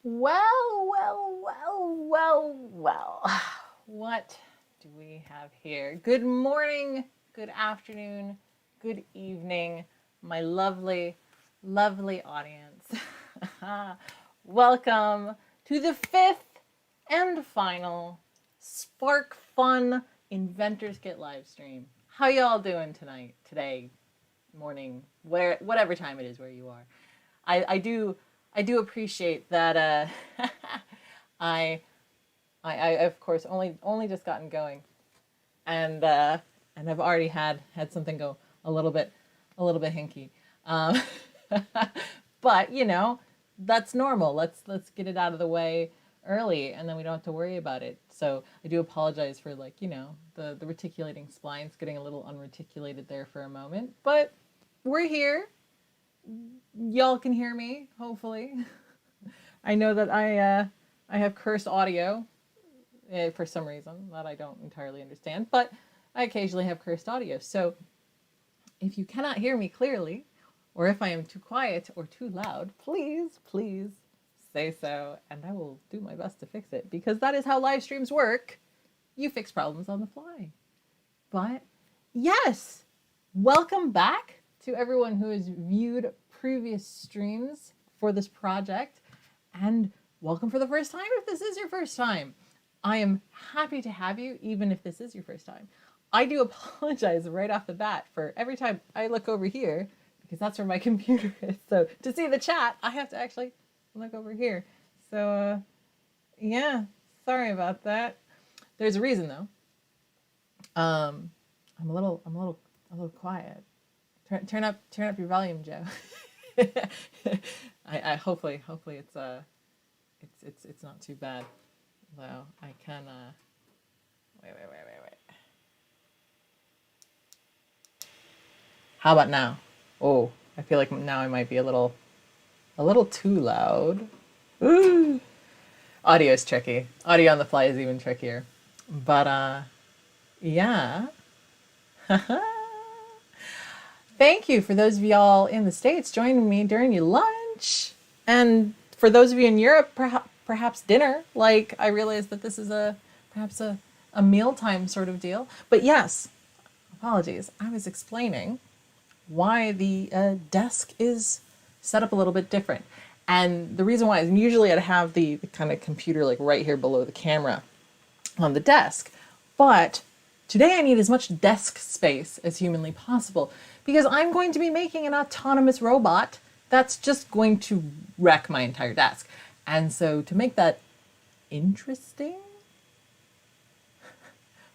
Well. What do we have here? Good morning, good afternoon, good evening, my lovely, lovely audience. Welcome to the fifth and final SparkFun Inventors Kit live stream. How y'all doing tonight, today, morning, whatever time it is where you are? I do appreciate that. I of course only just gotten going, and I've already had something go a little bit hinky. But you know, that's normal. Let's get it out of the way early, and then we don't have to worry about it. So I do apologize for, like, you know, the reticulating splines getting a little unreticulated there for a moment, but we're here. Y'all can hear me, hopefully. I know that I have cursed audio for some reason that I don't entirely understand, but I occasionally have cursed audio. So if you cannot hear me clearly, or if I am too quiet or too loud, please say so, and I will do my best to fix it, because that is how live streams work. You fix problems on the fly. But yes, welcome back to everyone who has viewed previous streams for this project, and welcome for the first time if this is your first time. I am happy to have you, even if this is your first time. I do apologize right off the bat for every time I look over here, because that's where my computer is. So to see the chat, I have to actually look over here. So yeah, sorry about that. There's a reason though. I'm a little quiet. Turn up your volume, Joe. I hopefully it's not too bad. Though I can wait. How about now? Oh, I feel like now I might be a little too loud. Ooh. Audio is tricky. Audio on the fly is even trickier. But yeah. Thank you for those of y'all in the States joining me during your lunch. And for those of you in Europe, perhaps dinner. Like, I realize that this is perhaps a mealtime sort of deal. But yes, apologies. I was explaining why the desk is set up a little bit different. And the reason why is usually I'd have the kind of computer like right here below the camera on the desk. But today I need as much desk space as humanly possible, because I'm going to be making an autonomous robot that's just going to wreck my entire desk. And so to make that interesting,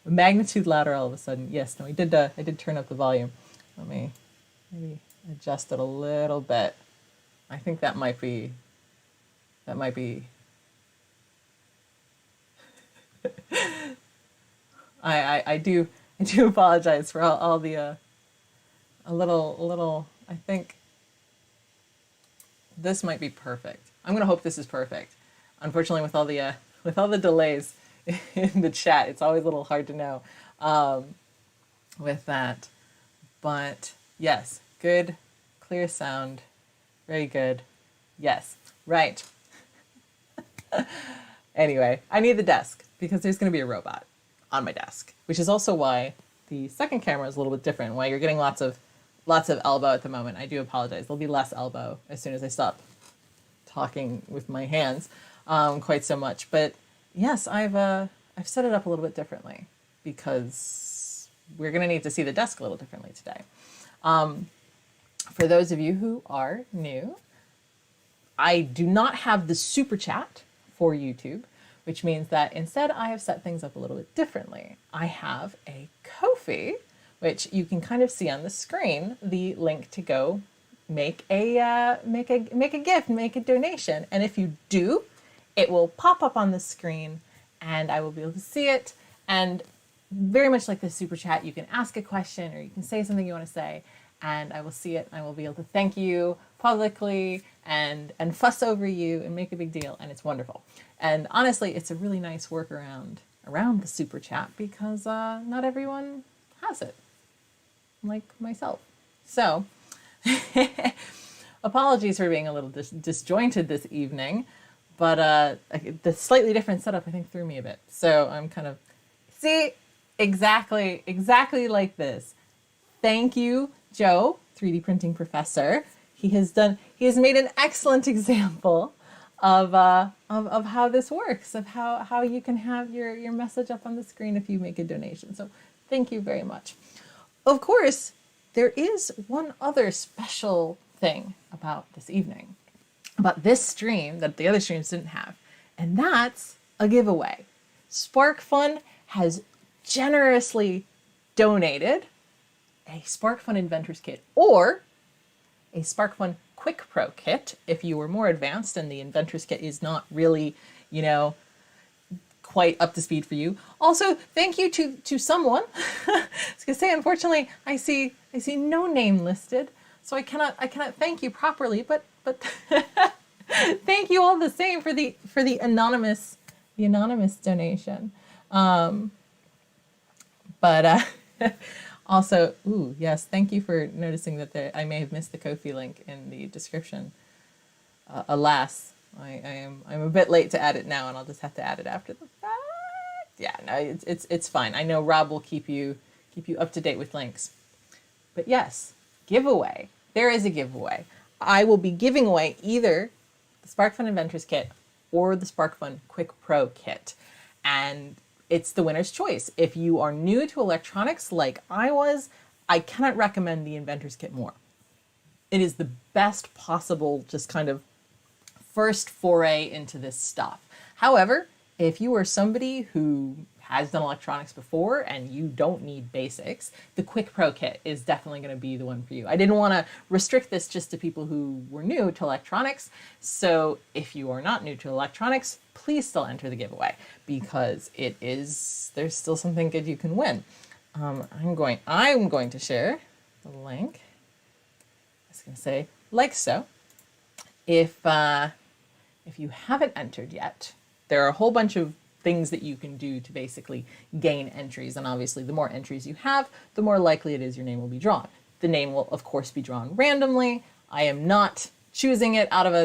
magnitude louder all of a sudden. Yes, no, I did turn up the volume. Let me maybe adjust it a little bit. I think that might be I do apologize for all the a little I think this might be perfect. I'm gonna hope this is perfect. Unfortunately, with all the delays in the chat, it's always a little hard to know with that. But yes, good, clear sound, very good. Yes, right. Anyway, I need the desk because there's gonna be a robot on my desk, which is also why the second camera is a little bit different. Why you're getting lots of elbow at the moment. I do apologize. There'll be less elbow as soon as I stop talking with my hands quite so much. But yes, I've set it up a little bit differently because we're going to need to see the desk a little differently today. For those of you who are new, I do not have the super chat for YouTube, which means that instead I have set things up a little bit differently. I have a Ko-fi, which you can kind of see on the screen, the link to go make a gift, make a donation. And if you do, it will pop up on the screen and I will be able to see it. And very much like the super chat, you can ask a question or you can say something you want to say, and I will see it. I will be able to thank you publicly and fuss over you and make a big deal, and it's wonderful. And honestly, it's a really nice workaround around the super chat because not everyone has it, like myself. So apologies for being a little disjointed this evening, But the slightly different setup, I think, threw me a bit. So I'm kind of, see, exactly like this. Thank you, Joe, 3D printing professor. He has made an excellent example of how this works, of how you can have your message up on the screen if you make a donation. So thank you very much. Of course, there is one other special thing about this evening, about this stream that the other streams didn't have, and that's a giveaway. SparkFun has generously donated a SparkFun Inventors kit or a SparkFun Quick Pro kit if you were more advanced and the Inventors kit is not really, quite up to speed for you. Also, thank you to someone. I was gonna say, unfortunately, I see no name listed, so I cannot thank you properly. But thank you all the same for the anonymous donation. Also, yes, thank you for noticing that I may have missed the Ko-fi link in the description. Alas, I'm a bit late to add it now, and I'll just have to add it after the fact. Yeah, no, it's fine. I know Rob will keep you up to date with links. But yes, giveaway. There is a giveaway. I will be giving away either the SparkFun Inventors kit or the SparkFun Quick Pro kit, and it's the winner's choice. If you are new to electronics like I was, I cannot recommend the Inventors kit more. It is the best possible just kind of first foray into this stuff. However, if you are somebody who has done electronics before and you don't need basics, the Quick Pro kit is definitely going to be the one for you. I didn't want to restrict this just to people who were new to electronics. So if you are not new to electronics, please still enter the giveaway because there's still something good you can win. I'm going to share the link. I was going to say like so. If you haven't entered yet, there are a whole bunch of things that you can do to basically gain entries. And obviously the more entries you have, the more likely it is your name will be drawn. The name will of course be drawn randomly. I am not choosing it I'm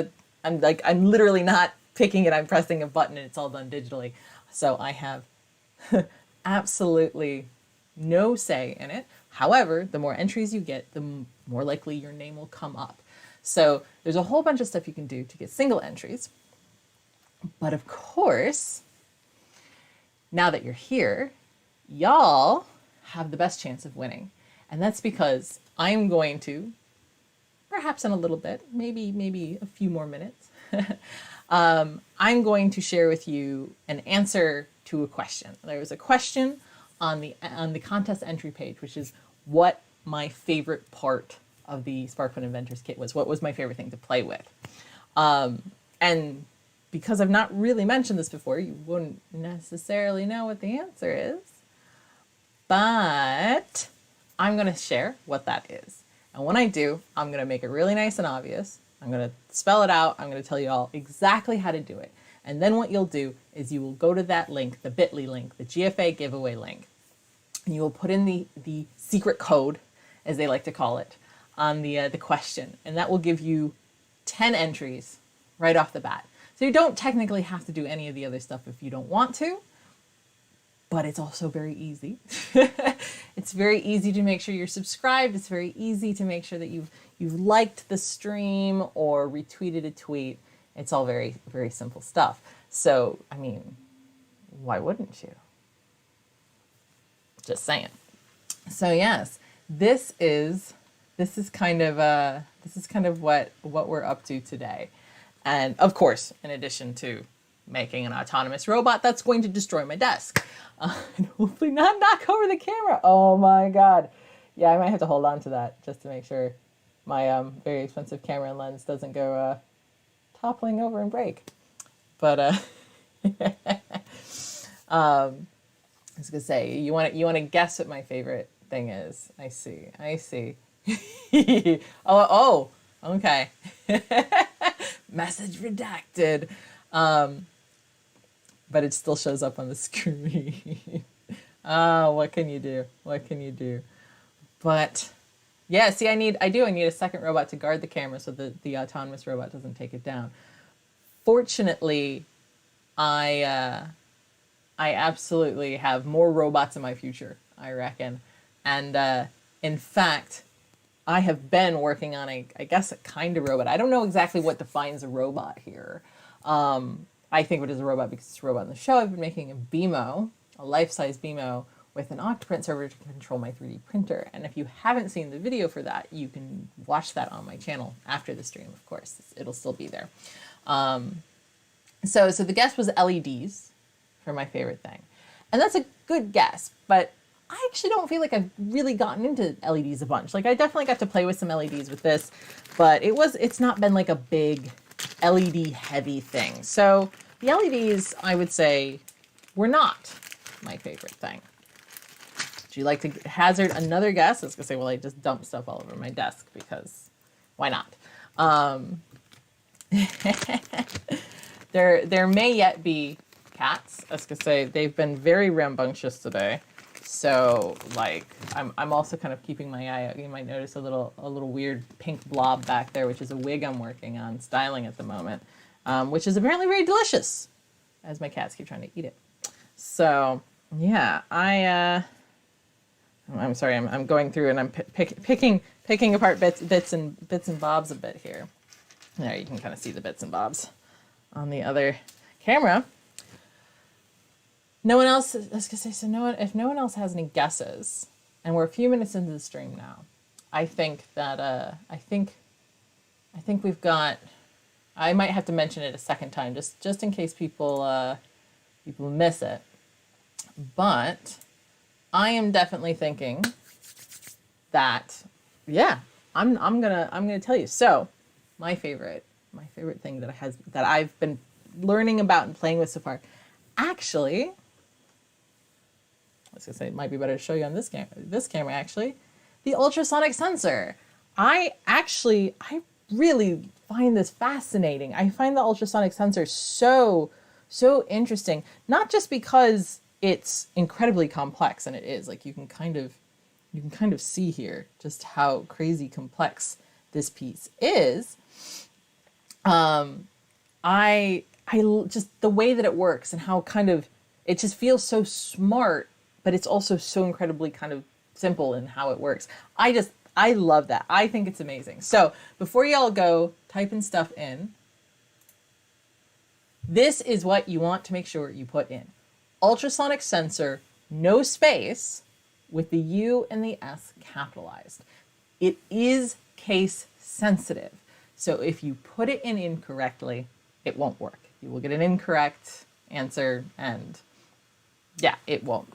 literally not picking it. I'm pressing a button and it's all done digitally. So I have absolutely no say in it. However, the more entries you get, the more likely your name will come up. So there's a whole bunch of stuff you can do to get single entries. But of course, now that you're here, y'all have the best chance of winning. And that's because I'm going to, perhaps in a little bit, maybe a few more minutes, I'm going to share with you an answer to a question. There was a question on the contest entry page, which is what my favorite part of the SparkFun Inventors kit was. What was my favorite thing to play with? And because I've not really mentioned this before, you wouldn't necessarily know what the answer is. But I'm going to share what that is. And when I do, I'm going to make it really nice and obvious. I'm going to spell it out. I'm going to tell you all exactly how to do it. And then what you'll do is you will go to that link, the bit.ly link, the GFA giveaway link, and you will put in the secret code, as they like to call it, on the question. And that will give you 10 entries right off the bat. So you don't technically have to do any of the other stuff if you don't want to, but it's also very easy. It's very easy to make sure you're subscribed. It's very easy to make sure that you've liked the stream or retweeted a tweet. It's all very, very simple stuff. So, I mean, why wouldn't you? Just saying. So yes, this is kind of what we're up to today. And of course, in addition to making an autonomous robot that's going to destroy my desk. And hopefully not knock over the camera. Oh my God. Yeah, I might have to hold on to that just to make sure my very expensive camera and lens doesn't go toppling over and break. But I was gonna say, you want to guess what my favorite thing is? I see. oh, okay. Message redacted. But it still shows up on the screen. What can you do? But yeah, see, I need a second robot to guard the camera so that the autonomous robot doesn't take it down. Fortunately, I absolutely have more robots in my future, I reckon. And in fact, I have been working on I guess, a kind of robot. I don't know exactly what defines a robot here. I think of it as a robot because it's a robot in the show. I've been making a BMO, a life-size BMO, with an Octoprint server to control my 3D printer. And if you haven't seen the video for that, you can watch that on my channel after the stream, of course. It'll still be there. So the guess was LEDs for my favorite thing. And that's a good guess, but I actually don't feel like I've really gotten into LEDs a bunch. Like, I definitely got to play with some LEDs with this, but it's not been like a big LED heavy thing. So the LEDs, I would say, were not my favorite thing. Would you like to hazard another guess? I was gonna say, well, I just dumped stuff all over my desk because why not? There may yet be cats. I was gonna say, they've been very rambunctious today. So, like, I'm also kind of keeping my eye out. You might notice a little weird pink blob back there, which is a wig I'm working on styling at the moment, which is apparently very delicious, as my cats keep trying to eat it. So, yeah, I'm sorry, I'm going through and I'm picking apart bits and bobs a bit here. There, you can kind of see the bits and bobs on the other camera. No one else, I was gonna say, if no one else has any guesses, and we're a few minutes into the stream now, I think that, I think we've got, I might have to mention it a second time, just in case people miss it. But I am definitely thinking that, yeah, I'm gonna tell you. So my favorite thing that I've been learning about and playing with so far, actually, I was gonna say, it might be better to show you on this camera actually, the ultrasonic sensor. I really find this fascinating. I find the ultrasonic sensor so interesting, not just because it's incredibly complex, and it is. Like, you can kind of see here just how crazy complex this piece is. I just, the way that it works and how kind of, it just feels so smart, but it's also so incredibly kind of simple in how it works. I love that. I think it's amazing. So before y'all go typing stuff in, this is what you want to make sure you put in. Ultrasonic sensor, no space, with the U and the S capitalized. It is case sensitive. So if you put it in incorrectly, it won't work. You will get an incorrect answer, and yeah, it won't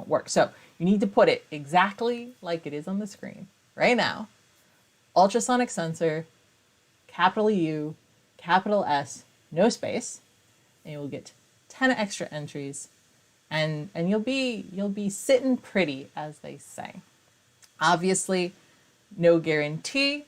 work. So you need to put it exactly like it is on the screen right now. Ultrasonic sensor, capital U, capital S, no space, and you will get 10 extra entries, and you'll be sitting pretty, as they say. Obviously, no guarantee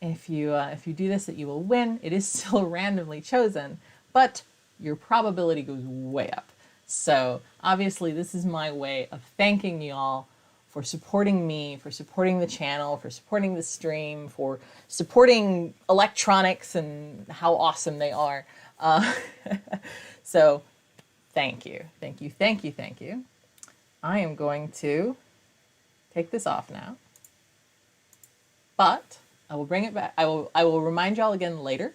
if you do this that you will win. It is still randomly chosen, but your probability goes way up. So obviously, this is my way of thanking y'all for supporting me, for supporting the channel, for supporting the stream, for supporting electronics and how awesome they are. So thank you. I am going to take this off now, but I will bring it back. I will remind y'all again later.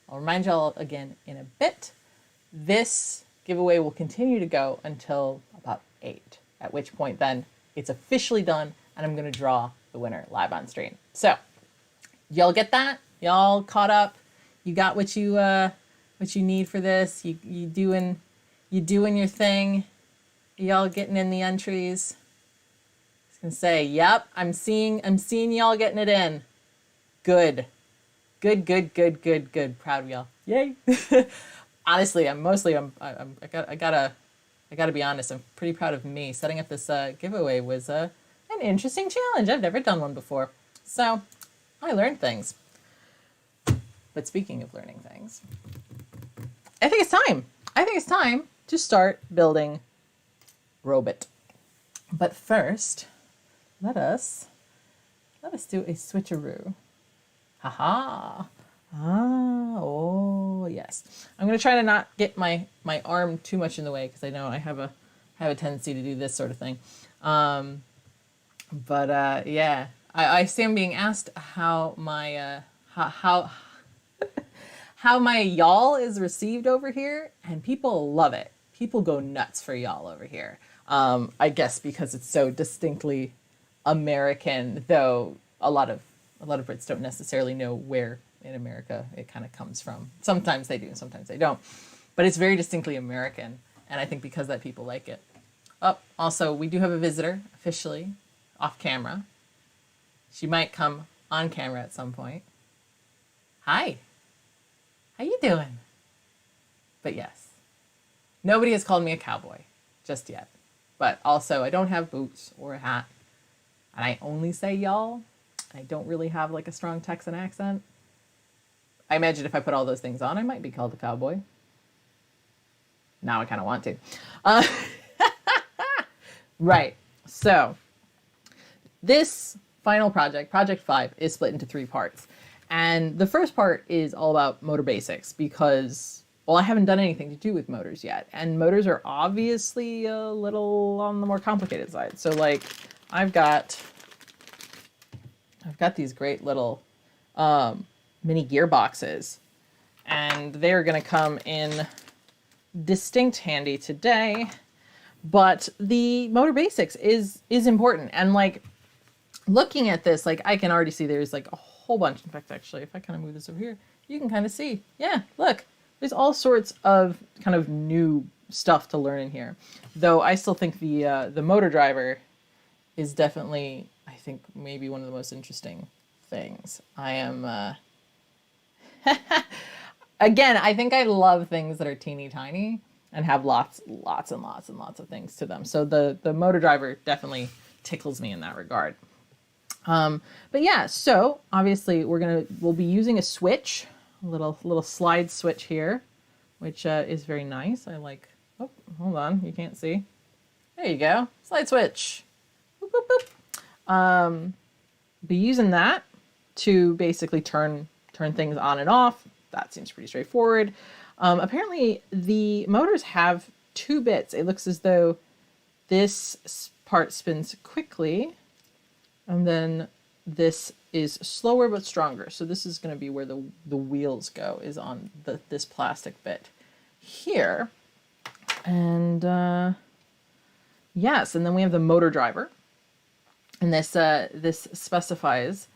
I'll remind y'all again in a bit. This giveaway will continue to go until about 8, at which point then it's officially done, and I'm going to draw the winner live on stream. So y'all get that? Y'all caught up? You got what you need for this? You doing your thing? Y'all getting in the entries? I was gonna say, yep, I'm seeing y'all getting it in. Good. Proud of y'all. Yay. Honestly, I gotta be honest, I'm pretty proud of me. Setting up this giveaway was an interesting challenge. I've never done one before. So I learned things. But speaking of learning things, I think it's time to start building Robot. But first, let us do a switcheroo. Haha. Oh yes. I'm gonna try to not get my arm too much in the way because I know I have a tendency to do this sort of thing. Yeah, I see I'm being asked how my how my y'all is received over here, and people love it. People go nuts for y'all over here. I guess because it's so distinctly American, though a lot of Brits don't necessarily know where in America it kind of comes from. Sometimes they do, and sometimes they don't. But it's very distinctly American, and I think because that people like it. Oh, also, we do have a visitor, officially, off camera. She might come on camera at some point. Hi. How you doing? But yes, nobody has called me a cowboy just yet. But also, I don't have boots or a hat. And I only say y'all. I don't really have like a strong Texan accent. I imagine if I put all those things on, I might be called a cowboy. Now I kind of want to. Right. So this final project, Project 5, is split into 3 parts. And the first part is all about motor basics because, well, I haven't done anything to do with motors yet. And motors are obviously a little on the more complicated side. So like I've got these great little mini gearboxes, and they're going to come in distinct handy today. But the motor basics is important. And like looking at this, like I can already see there's like a whole bunch. In fact, actually, if I kind of move this over here, you can kind of see. Yeah, look, there's all sorts of kind of new stuff to learn in here. Though I still think the motor driver is definitely, I think, maybe one of the most interesting things. I am, again, I think I love things that are teeny tiny and have lots and lots of things to them. So the motor driver definitely tickles me in that regard. But yeah, so obviously we'll be using a switch, a little slide switch here, which is very nice. I like, oh, hold on, you can't see. There you go, slide switch. Boop, boop, boop. Be using that to basically turn things on and off. That seems pretty straightforward. Apparently the motors have 2 bits. It looks as though this part spins quickly, and then this is slower but stronger. So this is going to be where the wheels go, is on this plastic bit here. And yes, and then we have the motor driver. And this specifies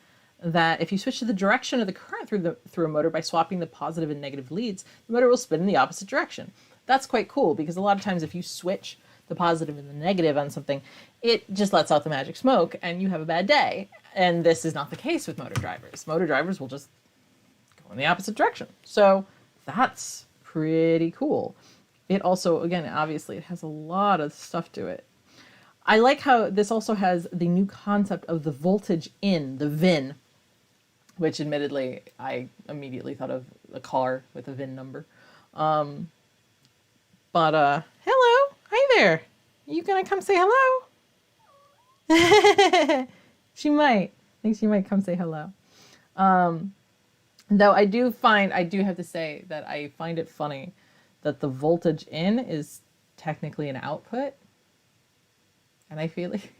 that if you switch to the direction of the current through a motor by swapping the positive and negative leads, the motor will spin in the opposite direction. That's quite cool because a lot of times if you switch the positive and the negative on something, it just lets out the magic smoke and you have a bad day. And this is not the case with motor drivers. Motor drivers will just go in the opposite direction. So that's pretty cool. It also, again, obviously it has a lot of stuff to it. I like how this also has the new concept of the voltage in, the VIN, which admittedly I immediately thought of a car with a VIN number. Hello, hi there. You gonna come say hello? She might. I think she might come say hello. Though I do have to say that I find it funny that the voltage in is technically an output. And I feel like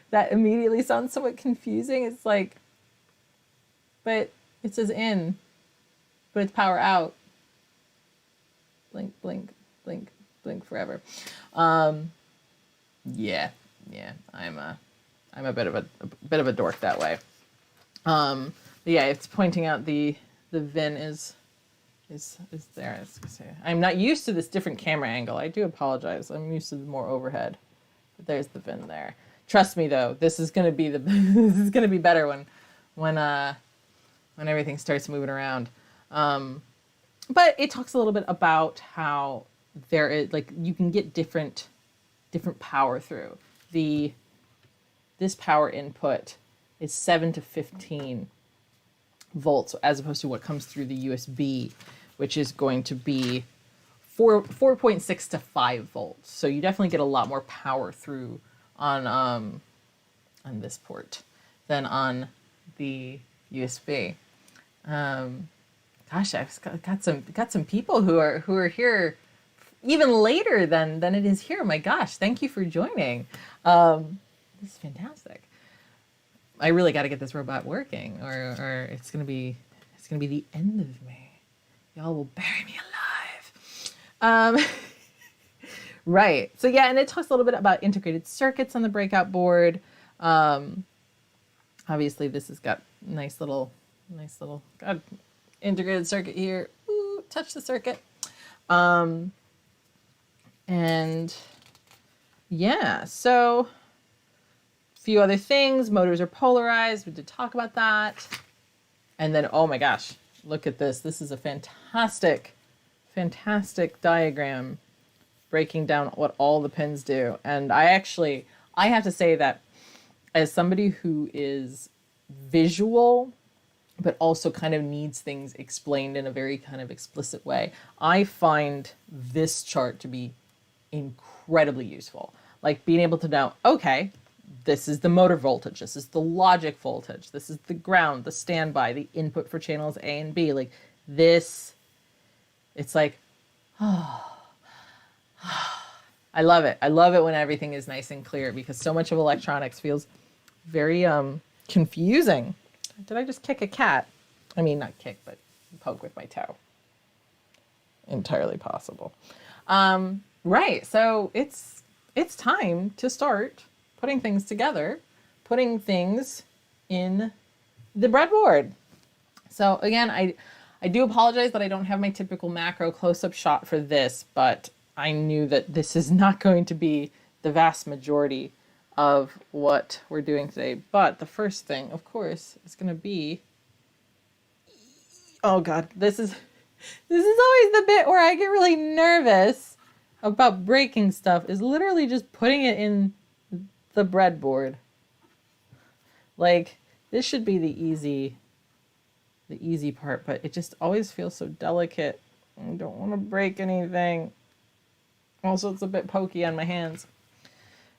that immediately sounds somewhat confusing. It's like, but it says in, but it's power out. Blink, blink, blink, blink forever. Yeah. I'm a bit of a dork that way. But yeah, it's pointing out the VIN is there. I'm not used to this different camera angle. I do apologize. I'm used to the more overhead. But there's the VIN there. Trust me though, this is gonna be this is gonna be better when everything starts moving around. But it talks a little bit about how there is, like, you can get different power through. This power input is 7 to 15 volts as opposed to what comes through the USB, which is going to be 4.6 to 5 volts. So you definitely get a lot more power through on this port than on the USB. Gosh, I've got some people who are here even later than it is here. My gosh, thank you for joining. This is fantastic. I really got to get this robot working, or it's gonna be the end of me. Y'all will bury me alive. Right. So yeah, and it talks a little bit about integrated circuits on the breakout board. Obviously, this has got nice little got integrated circuit here. Ooh, touch the circuit. And yeah, so a few other things. Motors are polarized. We did talk about that. And then, oh my gosh, look at this. This is a fantastic diagram breaking down what all the pins do. And I have to say that as somebody who is visual, but also kind of needs things explained in a very kind of explicit way, I find this chart to be incredibly useful. Like being able to know, okay, this is the motor voltage, this is the logic voltage, this is the ground, the standby, the input for channels A and B. Like this, it's like, I love it. I love it when everything is nice and clear, because so much of electronics feels very confusing. Did I just kick a cat? I mean, not kick, but poke with my toe. Entirely possible. Right, so it's time to start putting things together, putting things in the breadboard. So again, I do apologize that I don't have my typical macro close-up shot for this, but I knew that this is not going to be the vast majority of what we're doing today. But the first thing, of course, is going to be, oh God, this is always the bit where I get really nervous about breaking stuff, is literally just putting it in the breadboard. Like, this should be the easy part, but it just always feels so delicate. I don't want to break anything. Also, it's a bit pokey on my hands.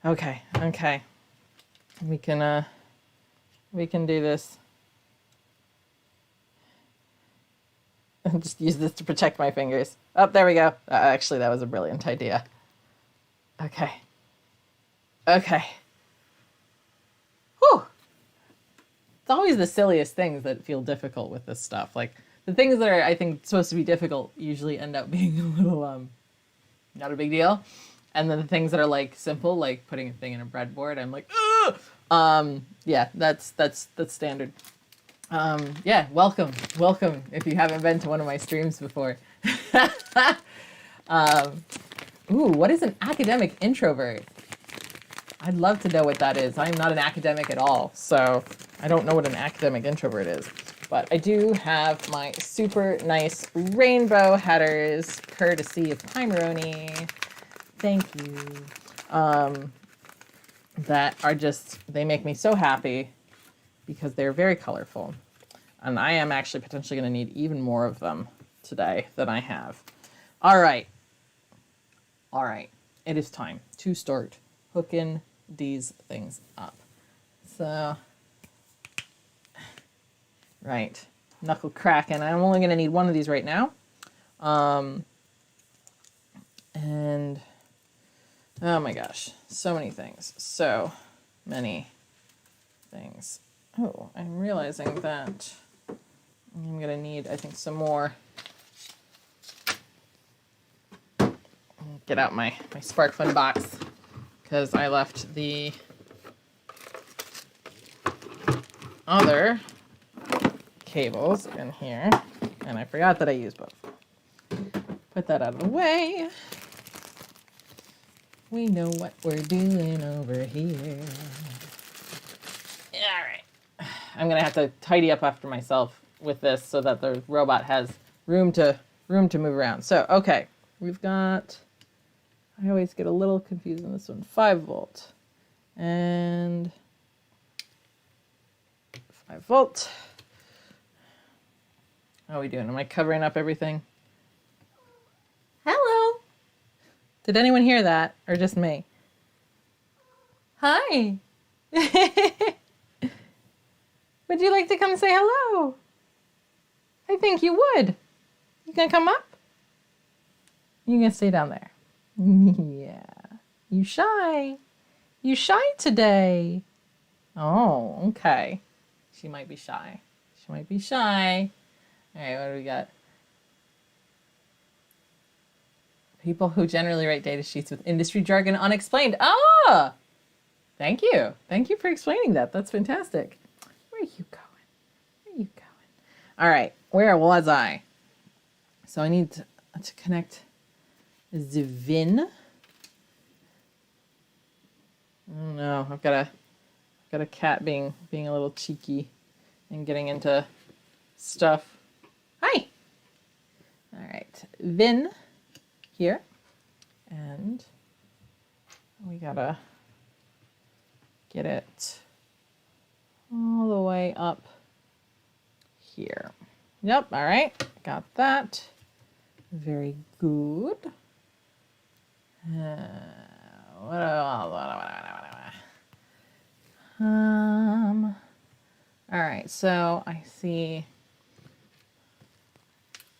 Okay. We can do this. Just use this to protect my fingers. Oh, there we go. Actually, that was a brilliant idea. Okay. Whew. It's always the silliest things that feel difficult with this stuff. Like, the things that are, I think, supposed to be difficult usually end up being a little, not a big deal. And then the things that are, like, simple, like putting a thing in a breadboard, I'm like, ugh! Yeah, that's standard. Yeah, welcome if you haven't been to one of my streams before. Ooh, what is an academic introvert? I'd love to know what that is. I'm not an academic at all, so I don't know what an academic introvert is. But I do have my super nice rainbow headers, courtesy of Pimeroni. Thank you. That are just, they make me so happy because they're very colorful. And I am actually potentially going to need even more of them today than I have. All right. It is time to start hooking these things up. So, right. Knuckle cracking. I'm only going to need one of these right now. And, oh my gosh, so many things. So many things. Oh, I'm realizing that I'm going to need, I think, some more. Get out my SparkFun box, because I left the other cables in here, and I forgot that I used both. Put that out of the way. We know what we're doing over here. All right. I'm going to have to tidy up after myself with this so that the robot has room to move around. So, okay, we've got, I always get a little confused on this one, 5 volt and 5 volt. How are we doing? Am I covering up everything? Hello. Did anyone hear that, or just me? Hi. Would you like to come say hello? I think you would. You gonna come up? You gonna stay down there? Yeah. You shy. You shy today. Oh, okay. She might be shy. She might be shy. All right, what do we got? People who generally write data sheets with industry jargon unexplained. Ah! Thank you. Thank you for explaining that. That's fantastic. Where are you going? Where are you going? All right, where was I? So I need to connect the VIN. Oh no, I've got a cat being a little cheeky and getting into stuff. Hi. All right, VIN here, and we gotta get it all the way up here. Yep. All right, got that. Very good. All right, so I see,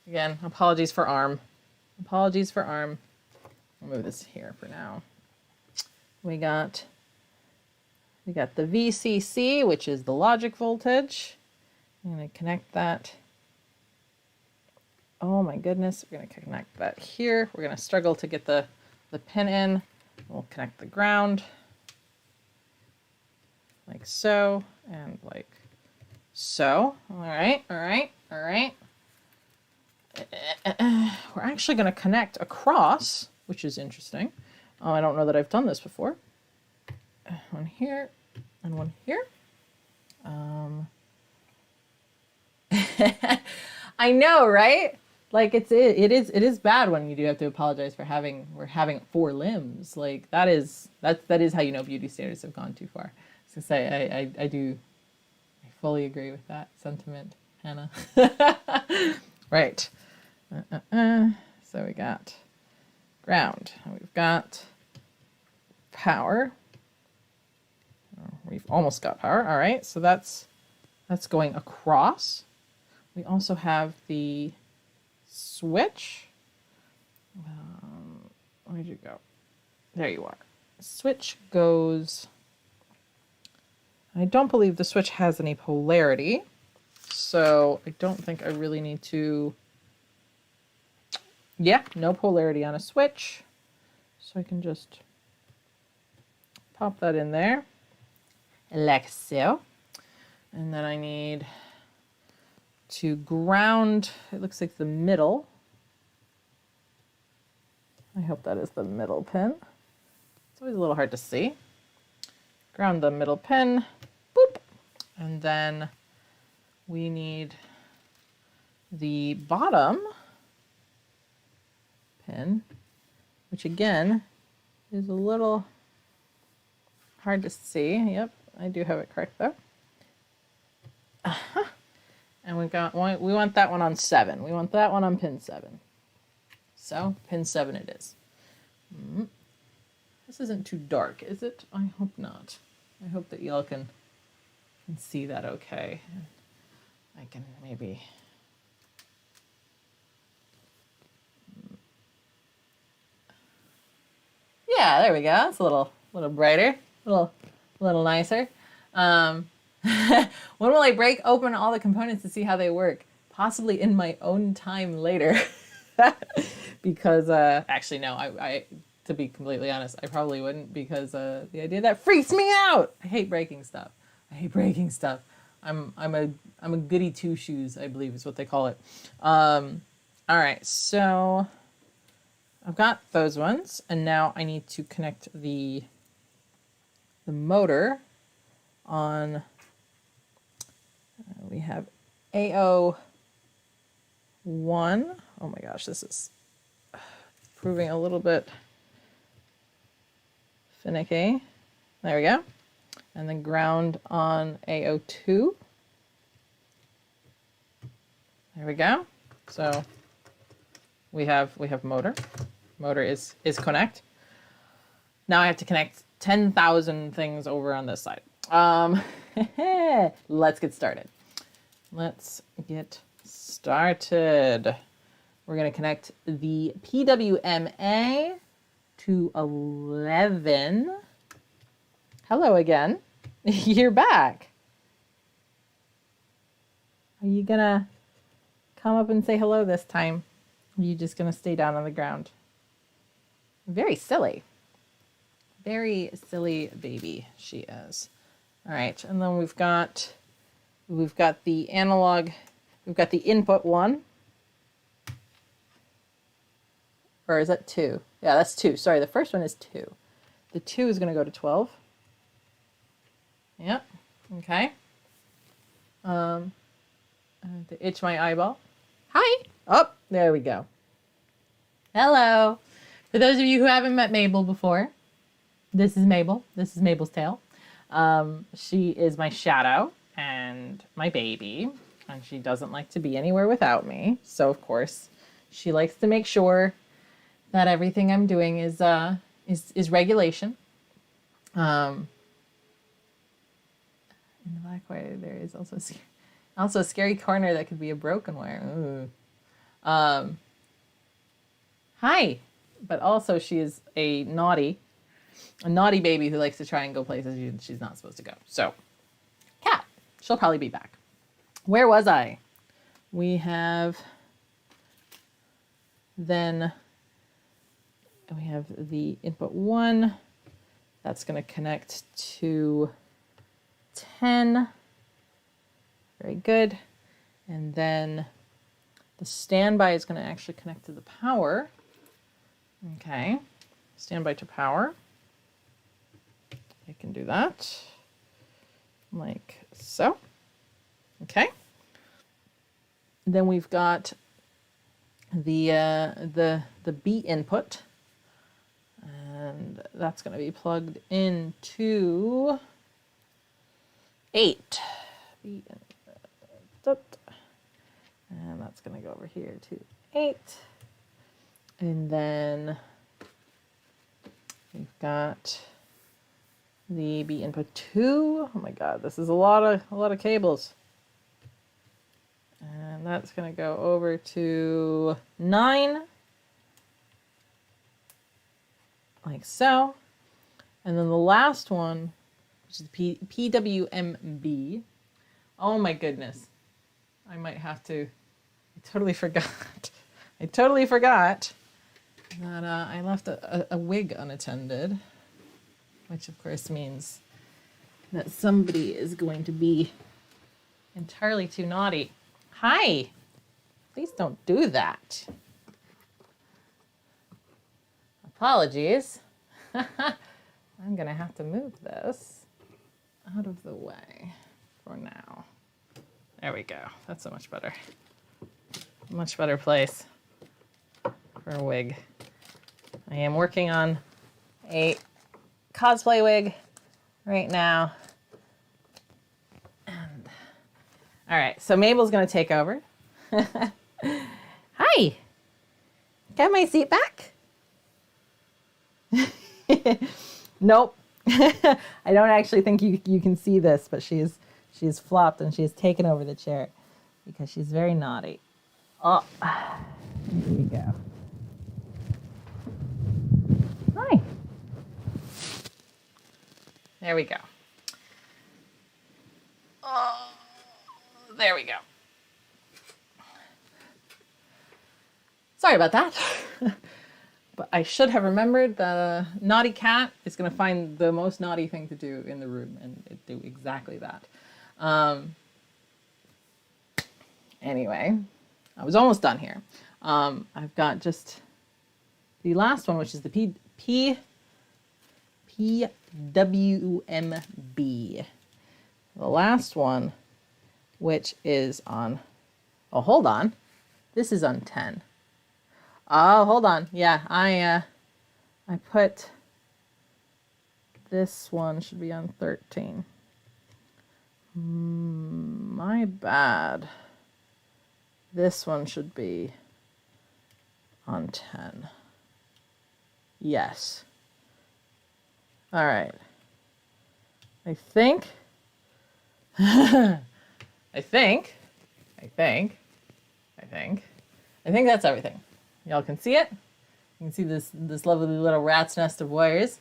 again, apologies for arm. Apologies for arm. I'll move this here for now. We got the VCC, which is the logic voltage. I'm going to connect that. Oh my goodness, we're going to connect that here. We're going to struggle to get the pin in. We'll connect the ground like so and like so. All right, all right, all right. We're actually going to connect across, which is interesting. Oh, I don't know that I've done this before. One here and one here. I know, right? Like it is bad when you do have to apologize for having 4 limbs. Like that is how you know beauty standards have gone too far. So say I fully agree with that sentiment, Hannah. Right. So we got ground. We've got power. We've almost got power. All right. So that's going across. We also have the switch. Where'd you go? There you are. Switch goes. I don't believe the switch has any polarity, so I don't think I really need to. Yeah, no polarity on a switch, so I can just pop that in there, like so. And then I need to ground, it looks like the middle. I hope that is the middle pin. It's always a little hard to see. Ground the middle pin, boop. And then we need the bottom pin, which again is a little hard to see. Yep, I do have it correct though. Uh-huh. And we want that one on 7. We want that one on pin 7. So pin 7 it is. This isn't too dark, is it? I hope not. I hope that y'all can see that okay. I can maybe. Yeah, there we go. It's a little brighter, a little nicer. When will I break open all the components to see how they work? Possibly in my own time later. Because actually no, I to be completely honest, I probably wouldn't, because the idea that freaks me out. I hate breaking stuff. I'm a goody two shoes, I believe is what they call it. All right, so I've got those ones, and now I need to connect the motor on. We have AO1. Oh my gosh, this is proving a little bit finicky. There we go. And then ground on AO2. There we go. So we have motor. Motor is connect. Now I have to connect 10,000 things over on this side. Let's get started. started. We're going to connect the PWMA to 11. Hello again. You're back. Are you going to come up and say hello this time? Or are you just going to stay down on the ground? Very silly. Very silly baby she is. All right, and then we've got the analog, we've got the input 1. Or is that 2? Yeah, that's 2. Sorry, the first one is 2. The 2 is going to go to 12. Yep. Okay. I have to itch my eyeball. Hi. Oh, there we go. Hello. For those of you who haven't met Mabel before, this is Mabel. This is Mabel's tail. She is my shadow and my baby, and she doesn't like to be anywhere without me. So of course, she likes to make sure that everything I'm doing is regulation. In the black wire, there is also a scary corner that could be a broken wire. Ooh. Hi, but also she is a naughty baby who likes to try and go places she's not supposed to go. So, cat, she'll probably be back. Where was I? We have the input 1. That's going to connect to 10. Very good. And then the standby is going to actually connect to the power. Okay. Standby to power. I can do that like so. Okay. Then we've got the B input, and that's going to be plugged into 8. B input. And that's going to go over here to 8. And then we've got the B input 2. Oh my God, this is a lot of cables. And that's going to go over to 9. Like so. And then the last one, which is the PWMB. Oh my goodness. I might have to, I totally forgot that I left a wig unattended, which of course means that somebody is going to be entirely too naughty. Hi, please don't do that. Apologies. I'm gonna have to move this out of the way for now. There we go. That's a much better place for a wig. I am working on a cosplay wig right now. And all right, so Mabel's gonna take over. Hi. Got my seat back? Nope. I don't actually think you can see this, but she's flopped and she's taken over the chair because she's very naughty. Oh, here we go. Hi. There we go. Oh, there we go. Sorry about that. But I should have remembered that a naughty cat is going to find the most naughty thing to do in the room and do exactly that. Anyway, I was almost done here. I've got just the last one, which is the PWMB. The last one, which is on, oh, hold on. This is on 10. Oh, hold on. Yeah, I put, this one should be on 13. My bad. This one should be on 10. Yes. All right. I think think. I think that's everything. Y'all can see it. You can see this lovely little rat's nest of wires.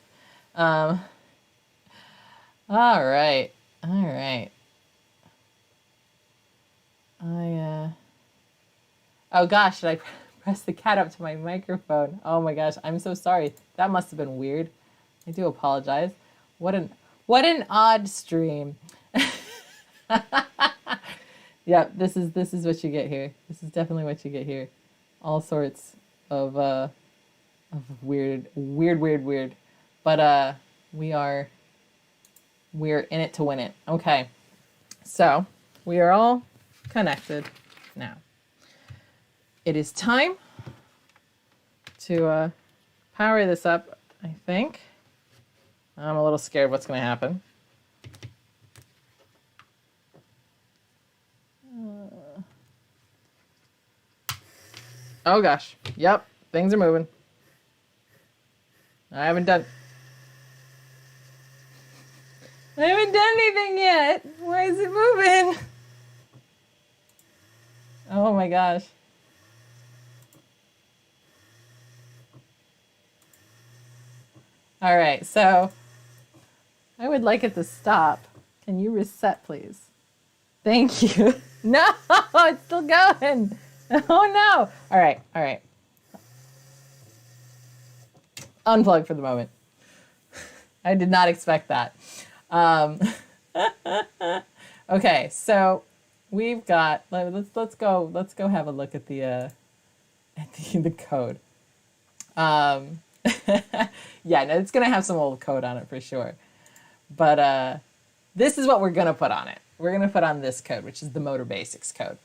All right. All right. Oh gosh, did I press the cat up to my microphone? Oh my gosh, I'm so sorry. That must have been weird. I do apologize. What an odd stream. Yeah, this is what you get here. This is definitely what you get here. All sorts of weird. But we're in it to win it. Okay. So, we are all connected now. It is time to power this up, I think. I'm a little scared what's going to happen. Oh gosh. Yep. Things are moving. I haven't done anything yet. Why is it moving? Oh my gosh. All right, so I would like it to stop. Can you reset, please? Thank you. No, it's still going. Oh no. All right. Unplug for the moment. I did not expect that. Okay, so we've got. Let's go have a look at the code. Yeah, no, it's gonna have some old code on it for sure. But this is what we're gonna put on it. We're gonna put on this code, which is the motor basics code.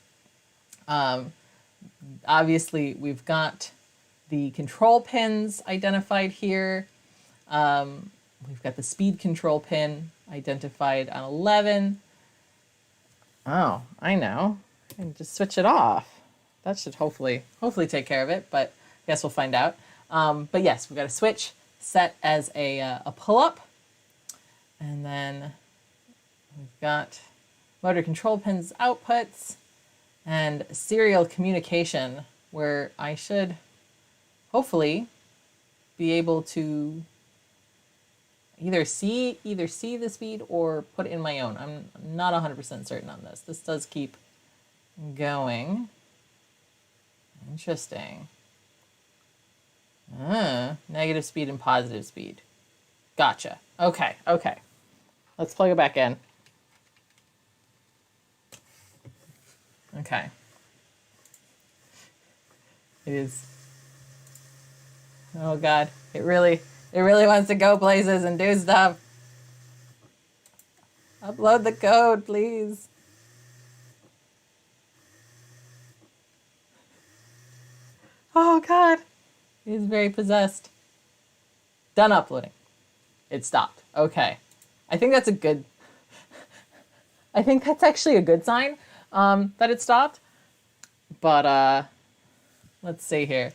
Obviously, we've got the control pins identified here. We've got the speed control pin identified on 11. Oh, I know. I can just switch it off. That should hopefully take care of it, but I guess we'll find out. But yes, we've got a switch set as a pull-up. And then we've got motor control pins outputs and serial communication, where I should hopefully be able to either see the speed or put in my own. I'm not 100% certain on this. This does keep going. Interesting. Negative speed and positive speed. Gotcha. Okay. Let's plug it back in. Okay. It is. Oh God, it really wants to go places and do stuff. Upload the code, please. Oh God, it is very possessed. Done uploading. It stopped. Okay. I think that's actually a good sign that it stopped. But let's see here.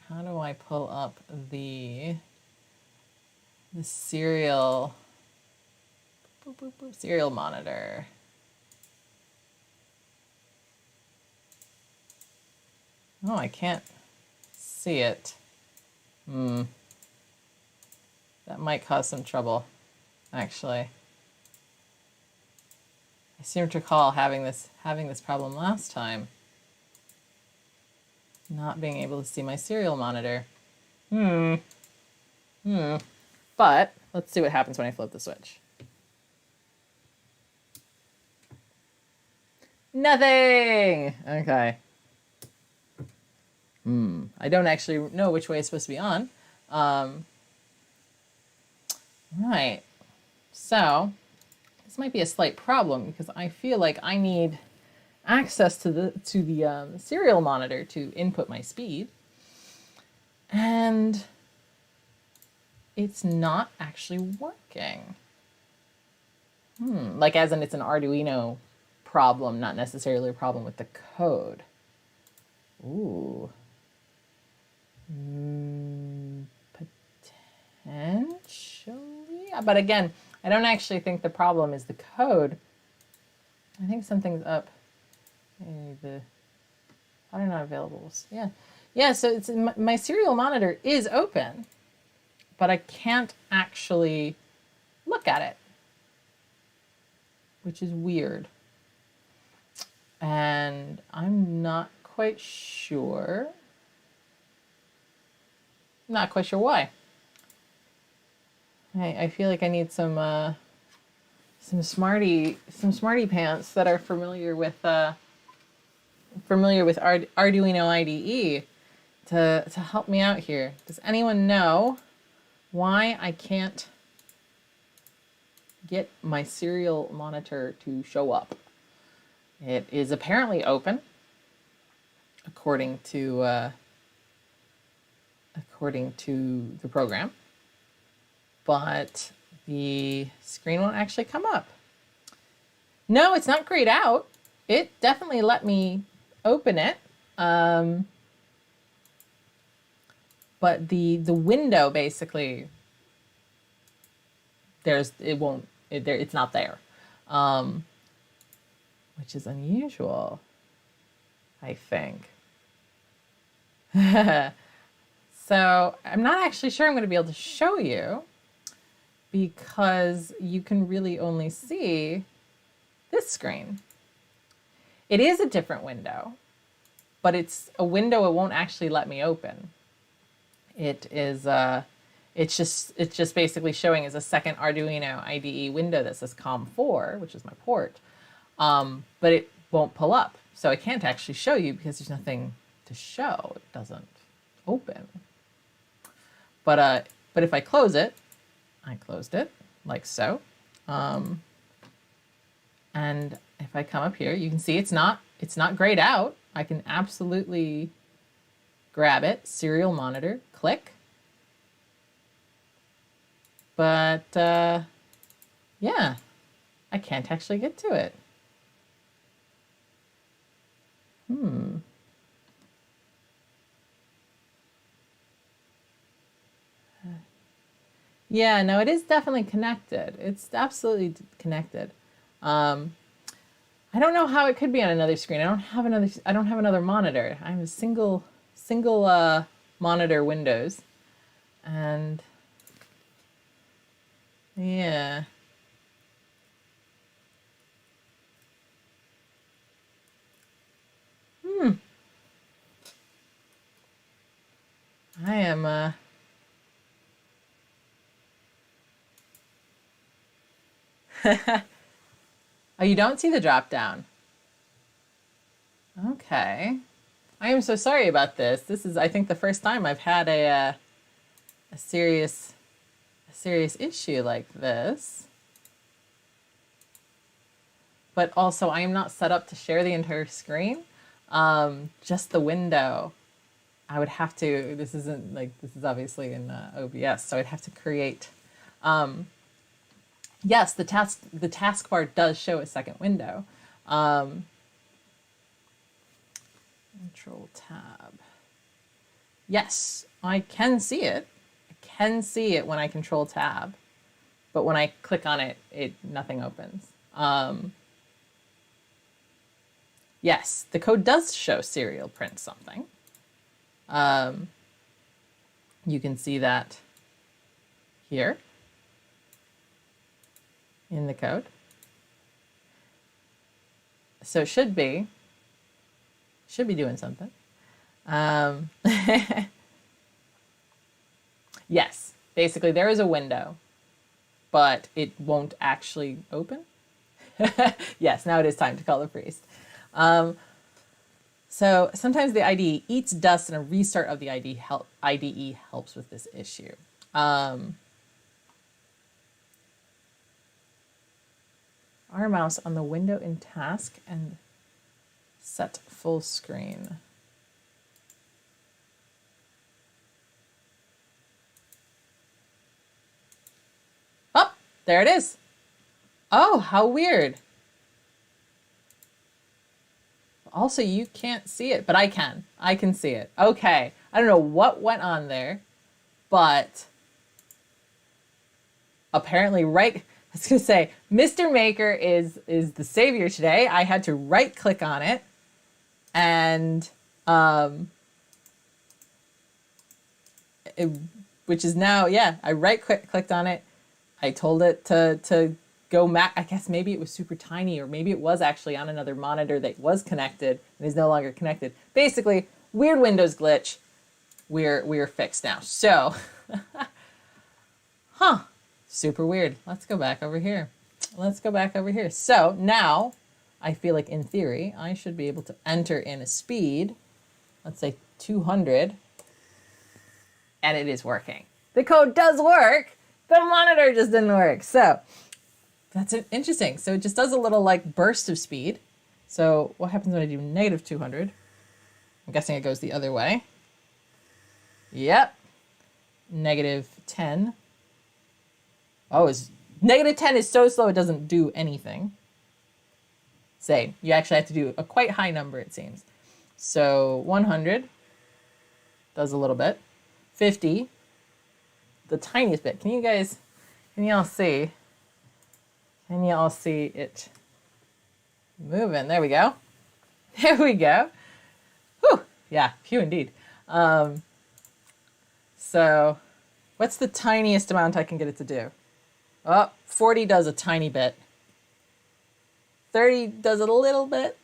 How do I pull up the serial serial monitor? Oh, I can't see it. That might cause some trouble, actually. I seem to recall having this problem last time. Not being able to see my serial monitor. But let's see what happens when I flip the switch. Nothing! Okay. I don't actually know which way it's supposed to be on. Right. So, this might be a slight problem because I feel like I need access to the serial monitor to input my speed. And it's not actually working. Like as in it's an Arduino problem, not necessarily a problem with the code. Ooh. Potentially. But again, I don't actually think the problem is the code. I think something's up The how are not available? Yeah, yeah. So it's my serial monitor is open, but I can't actually look at it, which is weird. And I'm not quite sure. Not quite sure why. I feel like I need some smarty pants that are familiar with Arduino IDE to help me out here. Does anyone know why I can't get my serial monitor to show up? It is apparently open, according to the program, but the screen won't actually come up. No, it's not grayed out. It definitely let me open it, but the window basically it's not there, which is unusual, I think. So I'm not actually sure I'm going to be able to show you, because you can really only see this screen. It is a different window, but it's a window it won't actually let me open. It is it's just basically showing as a second Arduino IDE window that says COM4, which is my port, but it won't pull up. So I can't actually show you because there's nothing to show. It doesn't open. But if I close it, I closed it like so. And if I come up here, you can see it's not grayed out. I can absolutely grab it, serial monitor, click. But yeah, I can't actually get to it. Yeah, no, it is definitely connected. It's absolutely connected. I don't know how it could be on another screen. I don't have another monitor. I have a single monitor Windows. And yeah. I am oh, you don't see the drop down. Okay. I am so sorry about this. This is, I think, the first time I've had a serious issue like this. But also, I am not set up to share the entire screen. Just the window. I would have to, this is obviously in OBS, so I'd have to create, yes, the taskbar does show a second window. Control tab. Yes, I can see it. I can see it when I control tab, but when I click on it, nothing opens. Yes, the code does show serial print something. You can see that here in the code. So it should be doing something. Yes, basically there is a window, but it won't actually open. Yes, now it is time to call the priest. So sometimes the IDE eats dust, and a restart of the IDE helps with this issue. Our mouse on the window in task and set full screen. Oh, there it is. Oh, how weird. Also, you can't see it, but I can. I can see it. Okay. I don't know what went on there, but apparently I was going to say, Mr. Maker is the savior today. I had to right click on it and which is now, yeah, I clicked on it. I told it to go I guess maybe it was super tiny, or maybe it was actually on another monitor that was connected and is no longer connected. Basically, weird Windows glitch. We're fixed now. So, super weird. Let's go back over here. So now I feel like in theory, I should be able to enter in a speed, let's say 200, and it is working. The code does work. The monitor just didn't work. So that's interesting. So it just does a little like burst of speed. So what happens when I do negative 200? I'm guessing it goes the other way. Yep. Negative 10. Oh, negative 10 is so slow it doesn't do anything. Say, you actually have to do a quite high number, it seems. So 100 does a little bit. 50, the tiniest bit. Can you all see? Can you all see it moving? There we go. There we go. Whew. Yeah, phew indeed. So what's the tiniest amount I can get it to do? Oh, 40 does a tiny bit. 30 does it a little bit.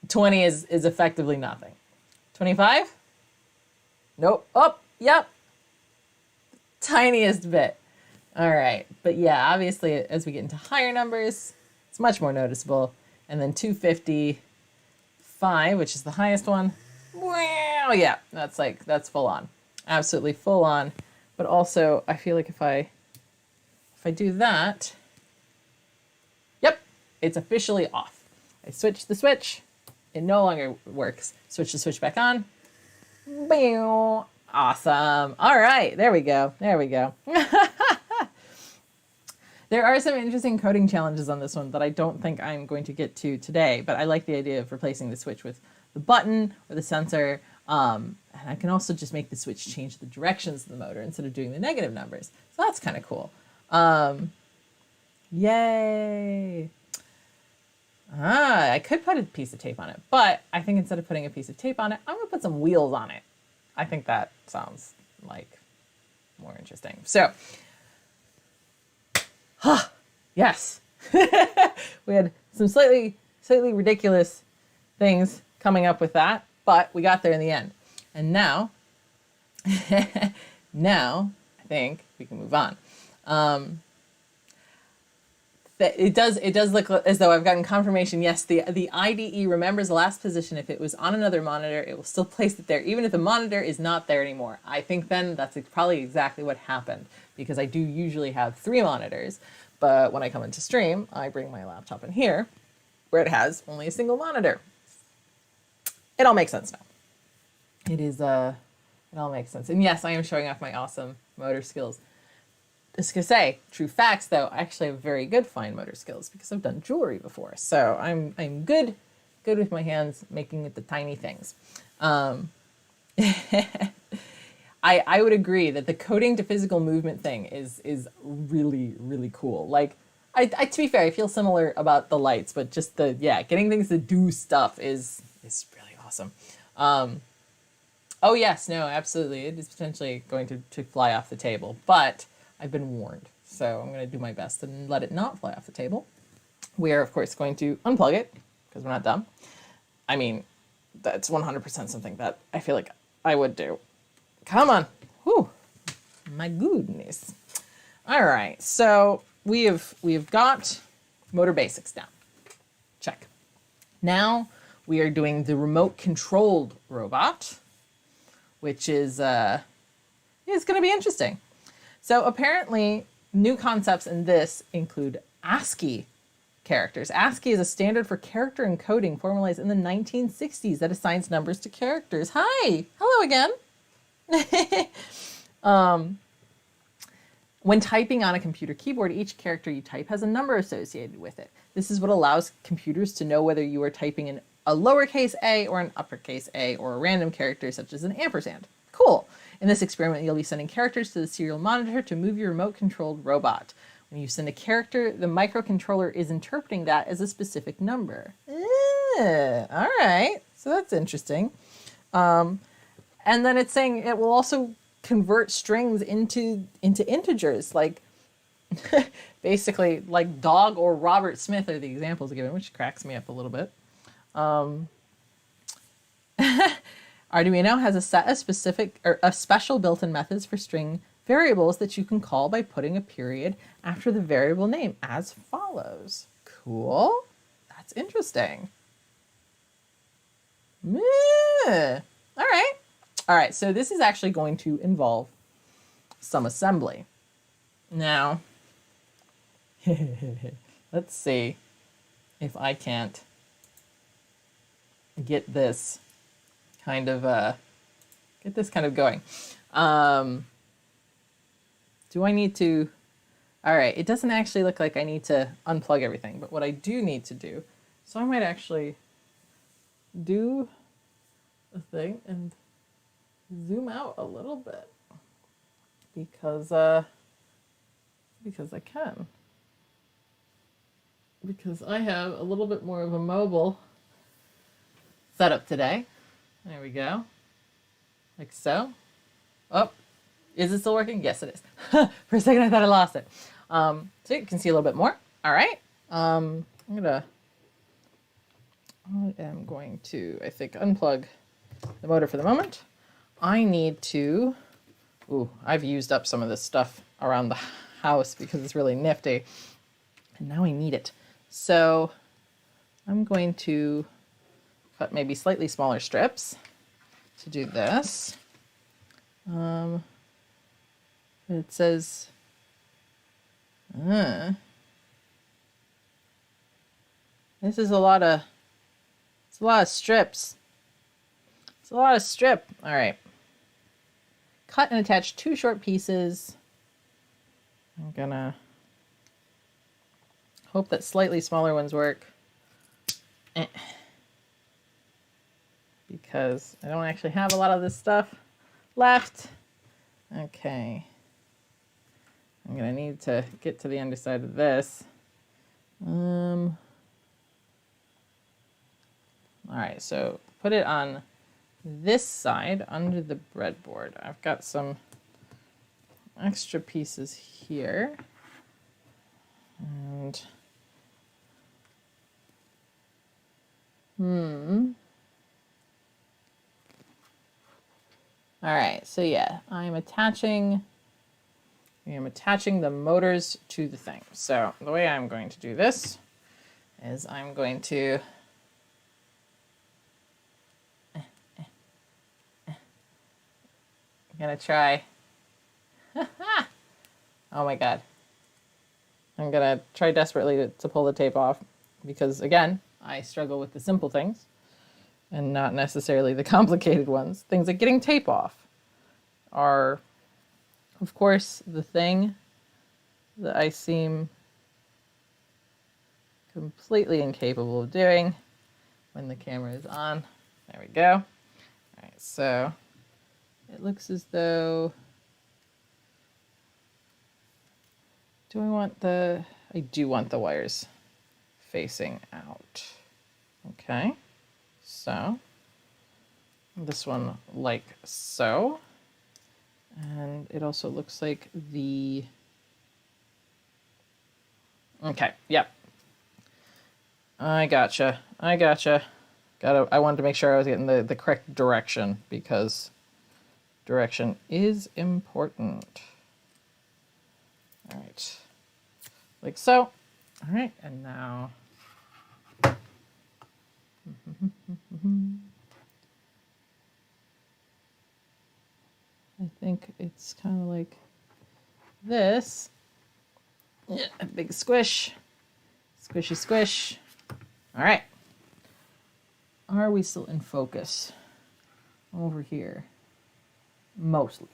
20 is effectively nothing. 25? Nope. Oh, yep. Tiniest bit. All right. But yeah, obviously, as we get into higher numbers, it's much more noticeable. And then 255, which is the highest one. Wow. Yeah, that's full on. Absolutely full on. But also, I feel like if I do that, yep, it's officially off. I switch the switch. It no longer works. Switch the switch back on. Bam. Awesome. All right. There we go. There we go. There are some interesting coding challenges on this one that I don't think I'm going to get to today, but I like the idea of replacing the switch with the button or the sensor. And I can also just make the switch change the directions of the motor instead of doing the negative numbers. So that's kind of cool. Yay. I could put a piece of tape on it, but I think instead of putting a piece of tape on it, I'm going to put some wheels on it. I think that sounds like more interesting. So, yes. We had some slightly ridiculous things coming up with that, but we got there in the end. And now, now I think we can move on. It does look as though I've gotten confirmation. Yes, the IDE remembers the last position. If it was on another monitor, it will still place it there, even if the monitor is not there anymore. I think then that's probably exactly what happened, because I do usually have 3 monitors, but when I come into stream, I bring my laptop in here, where it has only a single monitor. It all makes sense now. It all makes sense. And yes, I am showing off my awesome motor skills. Just gonna say, true facts though, I actually have very good fine motor skills because I've done jewelry before. So I'm good with my hands, making it the tiny things. I would agree that the coding to physical movement thing is really, really cool. Like, to be fair, I feel similar about the lights, but just getting things to do stuff is really awesome. Oh yes, no, absolutely. It is potentially going to fly off the table, but I've been warned, so I'm going to do my best and let it not fly off the table. We are, of course, going to unplug it, because we're not dumb. I mean, that's 100% something that I feel like I would do. Come on. Whew. My goodness. All right, so we have got motor basics down. Check. Now we are doing the remote-controlled robot, which is going to be interesting. So apparently, new concepts in this include ASCII characters. ASCII is a standard for character encoding formalized in the 1960s that assigns numbers to characters. Hi! Hello again! When typing on a computer keyboard, each character you type has a number associated with it. This is what allows computers to know whether you are typing in a lowercase a or an uppercase a or a random character such as an ampersand. Cool! In this experiment, you'll be sending characters to the serial monitor to move your remote-controlled robot. When you send a character, the microcontroller is interpreting that as a specific number. All right. So that's interesting. And then it's saying it will also convert strings into integers, like basically like dog or Robert Smith are the examples given, which cracks me up a little bit. Arduino has a set of special built-in methods for string variables that you can call by putting a period after the variable name as follows. Cool. That's interesting. All right. All right, so this is actually going to involve some assembly. Now, let's see if I can't get this kind of going. Do I need to? All right, it doesn't actually look like I need to unplug everything, but what I do need to do, so I might actually do a thing and zoom out a little bit because I can. Because I have a little bit more of a mobile setup today. There we go. Like so. Oh, is it still working? Yes, it is. For a second, I thought I lost it. So you can see a little bit more. All right. I am going to, I think, unplug the motor for the moment. I need to, I've used up some of this stuff around the house because it's really nifty. And now I need it. So I'm going to cut maybe slightly smaller strips to do this. It says, this is a lot of strips. It's a lot of strip. All right. Cut and attach 2 short pieces. I'm gonna hope that slightly smaller ones work. Because I don't actually have a lot of this stuff left. Okay. I'm gonna need to get to the underside of this. All right, so put it on this side under the breadboard. I've got some extra pieces here. And all right, so yeah, I am attaching the motors to the thing. So the way I'm going to do this is I'm going to try. Oh my God. I'm gonna try desperately to pull the tape off because again, I struggle with the simple things and not necessarily the complicated ones. Things like getting tape off are, of course, the thing that I seem completely incapable of doing when the camera is on. There we go. All right, so it looks as though, I do want the wires facing out. Okay, so this one like so. And it also looks like okay, yep. I gotcha. I wanted to make sure I was getting the correct direction because direction is important. All right, like so. All right, and now. I think it's kind of like this. Yeah, a big squish. Squishy squish. All right. Are we still in focus? Over here. Mostly.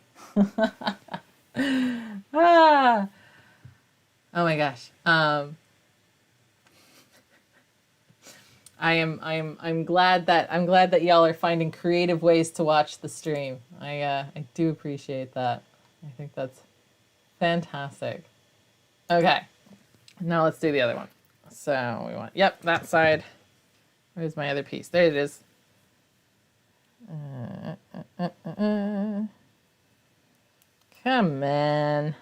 Ah. Oh my gosh. I'm glad that y'all are finding creative ways to watch the stream. I do appreciate that. I think that's fantastic. Okay, now let's do the other one. So we want, yep, that side Where's my other piece? There it is. Come on.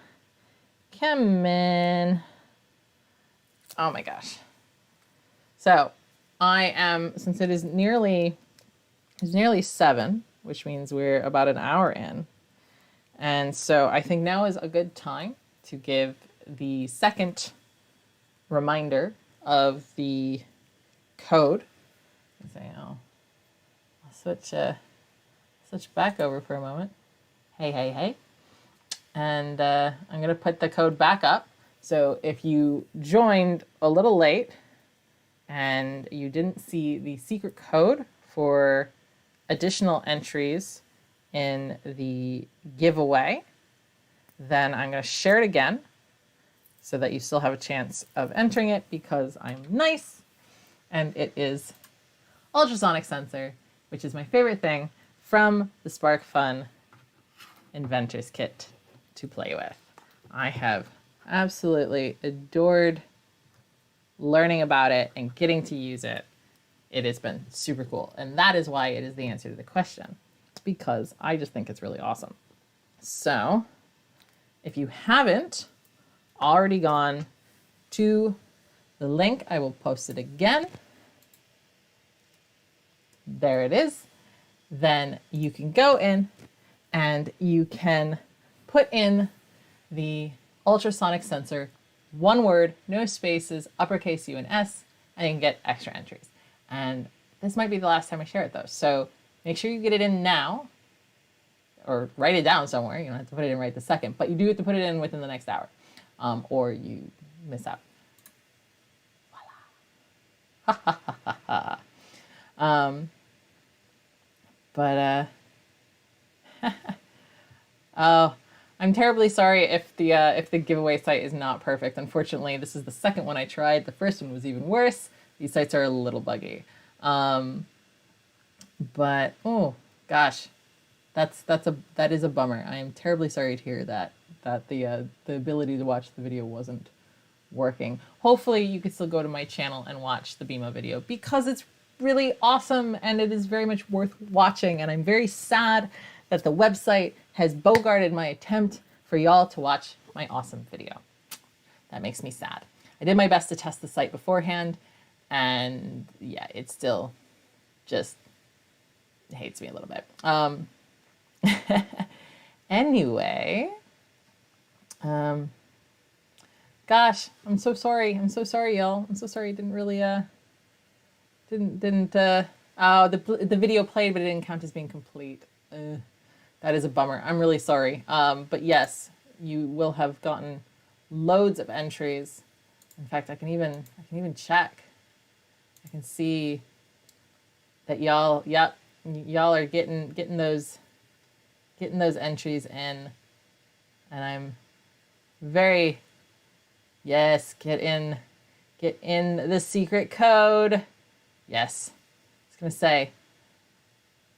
Come on. Oh my gosh. So I am, since it's nearly 7, which means we're about an hour in. And so I think now is a good time to give the second reminder of the code. I'll switch back over for a moment. Hey. And I'm going to put the code back up. So if you joined a little late and you didn't see the secret code for additional entries in the giveaway, then I'm going to share it again so that you still have a chance of entering it, because I'm nice. And it is ultrasonic sensor, which is my favorite thing from the SparkFun Inventors Kit to play with. I have absolutely adored learning about it and getting to use it. It has been super cool. And that is why it is the answer to the question, because I just think it's really awesome. So if you haven't already gone to the link, I will post it again. There it is. Then you can go in and you can put in the ultrasonic sensor, one word, no spaces, uppercase U and S, and you can get extra entries. And this might be the last time I share it though. So make sure you get it in now, or write it down somewhere. You don't have to put it in right this second, but you do have to put it in within the next hour, or you miss out. Voila. Oh, I'm terribly sorry if the giveaway site is not perfect. Unfortunately, this is the second one I tried. The first one was even worse. These sites are a little buggy. But oh gosh, that is a bummer. I am terribly sorry to hear that the ability to watch the video wasn't working. Hopefully you could still go to my channel and watch the BMO video, because it's really awesome and it is very much worth watching. And I'm very sad that the website has bogarted my attempt for y'all to watch my awesome video. That makes me sad. I did my best to test the site beforehand, and yeah, it still just hates me a little bit. Anyway, gosh, I'm so sorry. I'm so sorry, y'all. I'm so sorry. It didn't really, the video played, but it didn't count as being complete. That is a bummer. I'm really sorry. But yes, you will have gotten loads of entries. In fact, I can even check. I can see that y'all are getting those entries in, and I'm very, yes, get in the secret code. Yes, I was gonna say,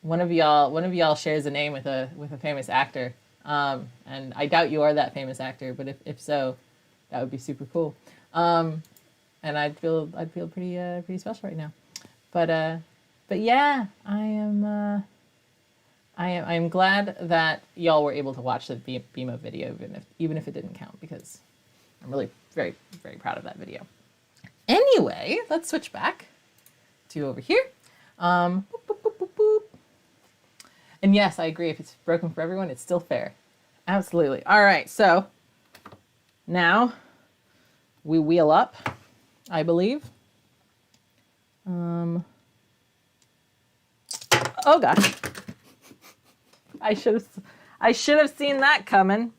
one of y'all shares a name with a famous actor, and I doubt you are that famous actor, but if so, that would be super cool. And I'd feel pretty special right now. But yeah, I am glad that y'all were able to watch the BMO video, even if it didn't count, because I'm really very, very proud of that video. Anyway, let's switch back to over here. Boop, boop, boop, boop, boop. And yes, I agree. If it's broken for everyone, it's still fair. Absolutely. All right, so now we wheel up, I believe. Oh gosh. I should have seen that coming.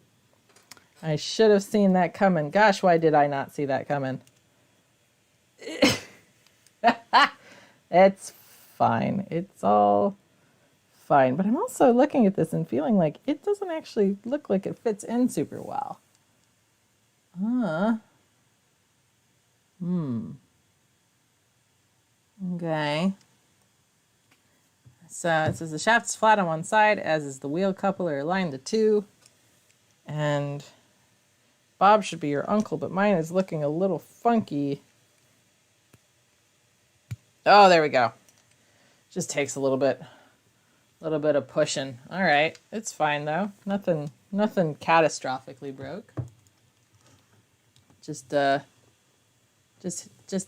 I should have seen that coming. Gosh, why did I not see that coming? It's fine. It's all fine. But I'm also looking at this and feeling like it doesn't actually look like it fits in super well. Okay. So it says the shaft is flat on one side, as is the wheel coupler aligned to 2. And Bob should be your uncle, but mine is looking a little funky. Oh, there we go. Just takes a little bit of pushing. All right, it's fine though. Nothing catastrophically broke. Just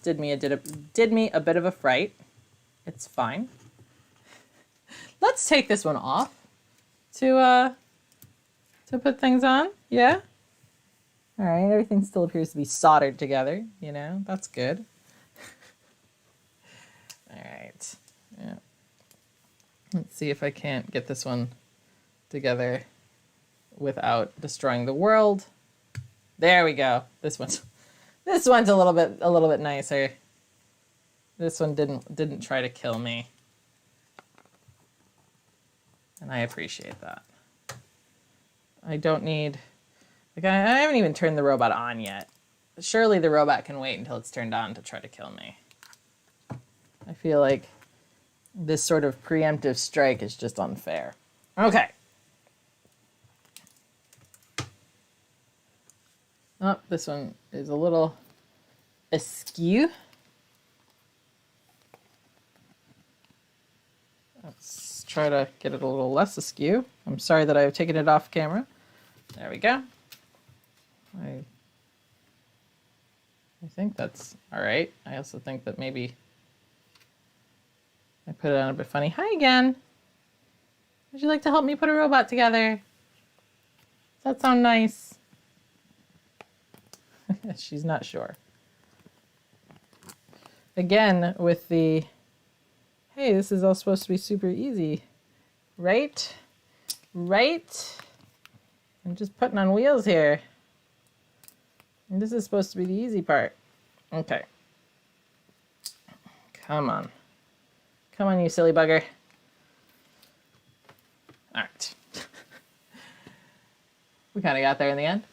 did me a bit of a fright. It's fine. Let's take this one off to put things on. Yeah. All right, everything still appears to be soldered together, you know, that's good. All right, yeah. Let's see if I can't get this one together without destroying the world. There we go. This one's a little bit nicer. This one didn't try to kill me. And I appreciate that. I don't need, like, I haven't even turned the robot on yet. Surely the robot can wait until it's turned on to try to kill me. I feel like this sort of preemptive strike is just unfair. Okay. Oh, this one is a little askew. Let's try to get it a little less askew. I'm sorry that I've taken it off camera. There we go. I think that's all right. I also think that maybe I put it on a bit funny. Hi again. Would you like to help me put a robot together? Does that sound nice? She's not sure. Again, with the, hey, this is all supposed to be super easy, right? Right? I'm just putting on wheels here. And this is supposed to be the easy part. Okay. Come on. Come on, you silly bugger. All right. We kind of got there in the end.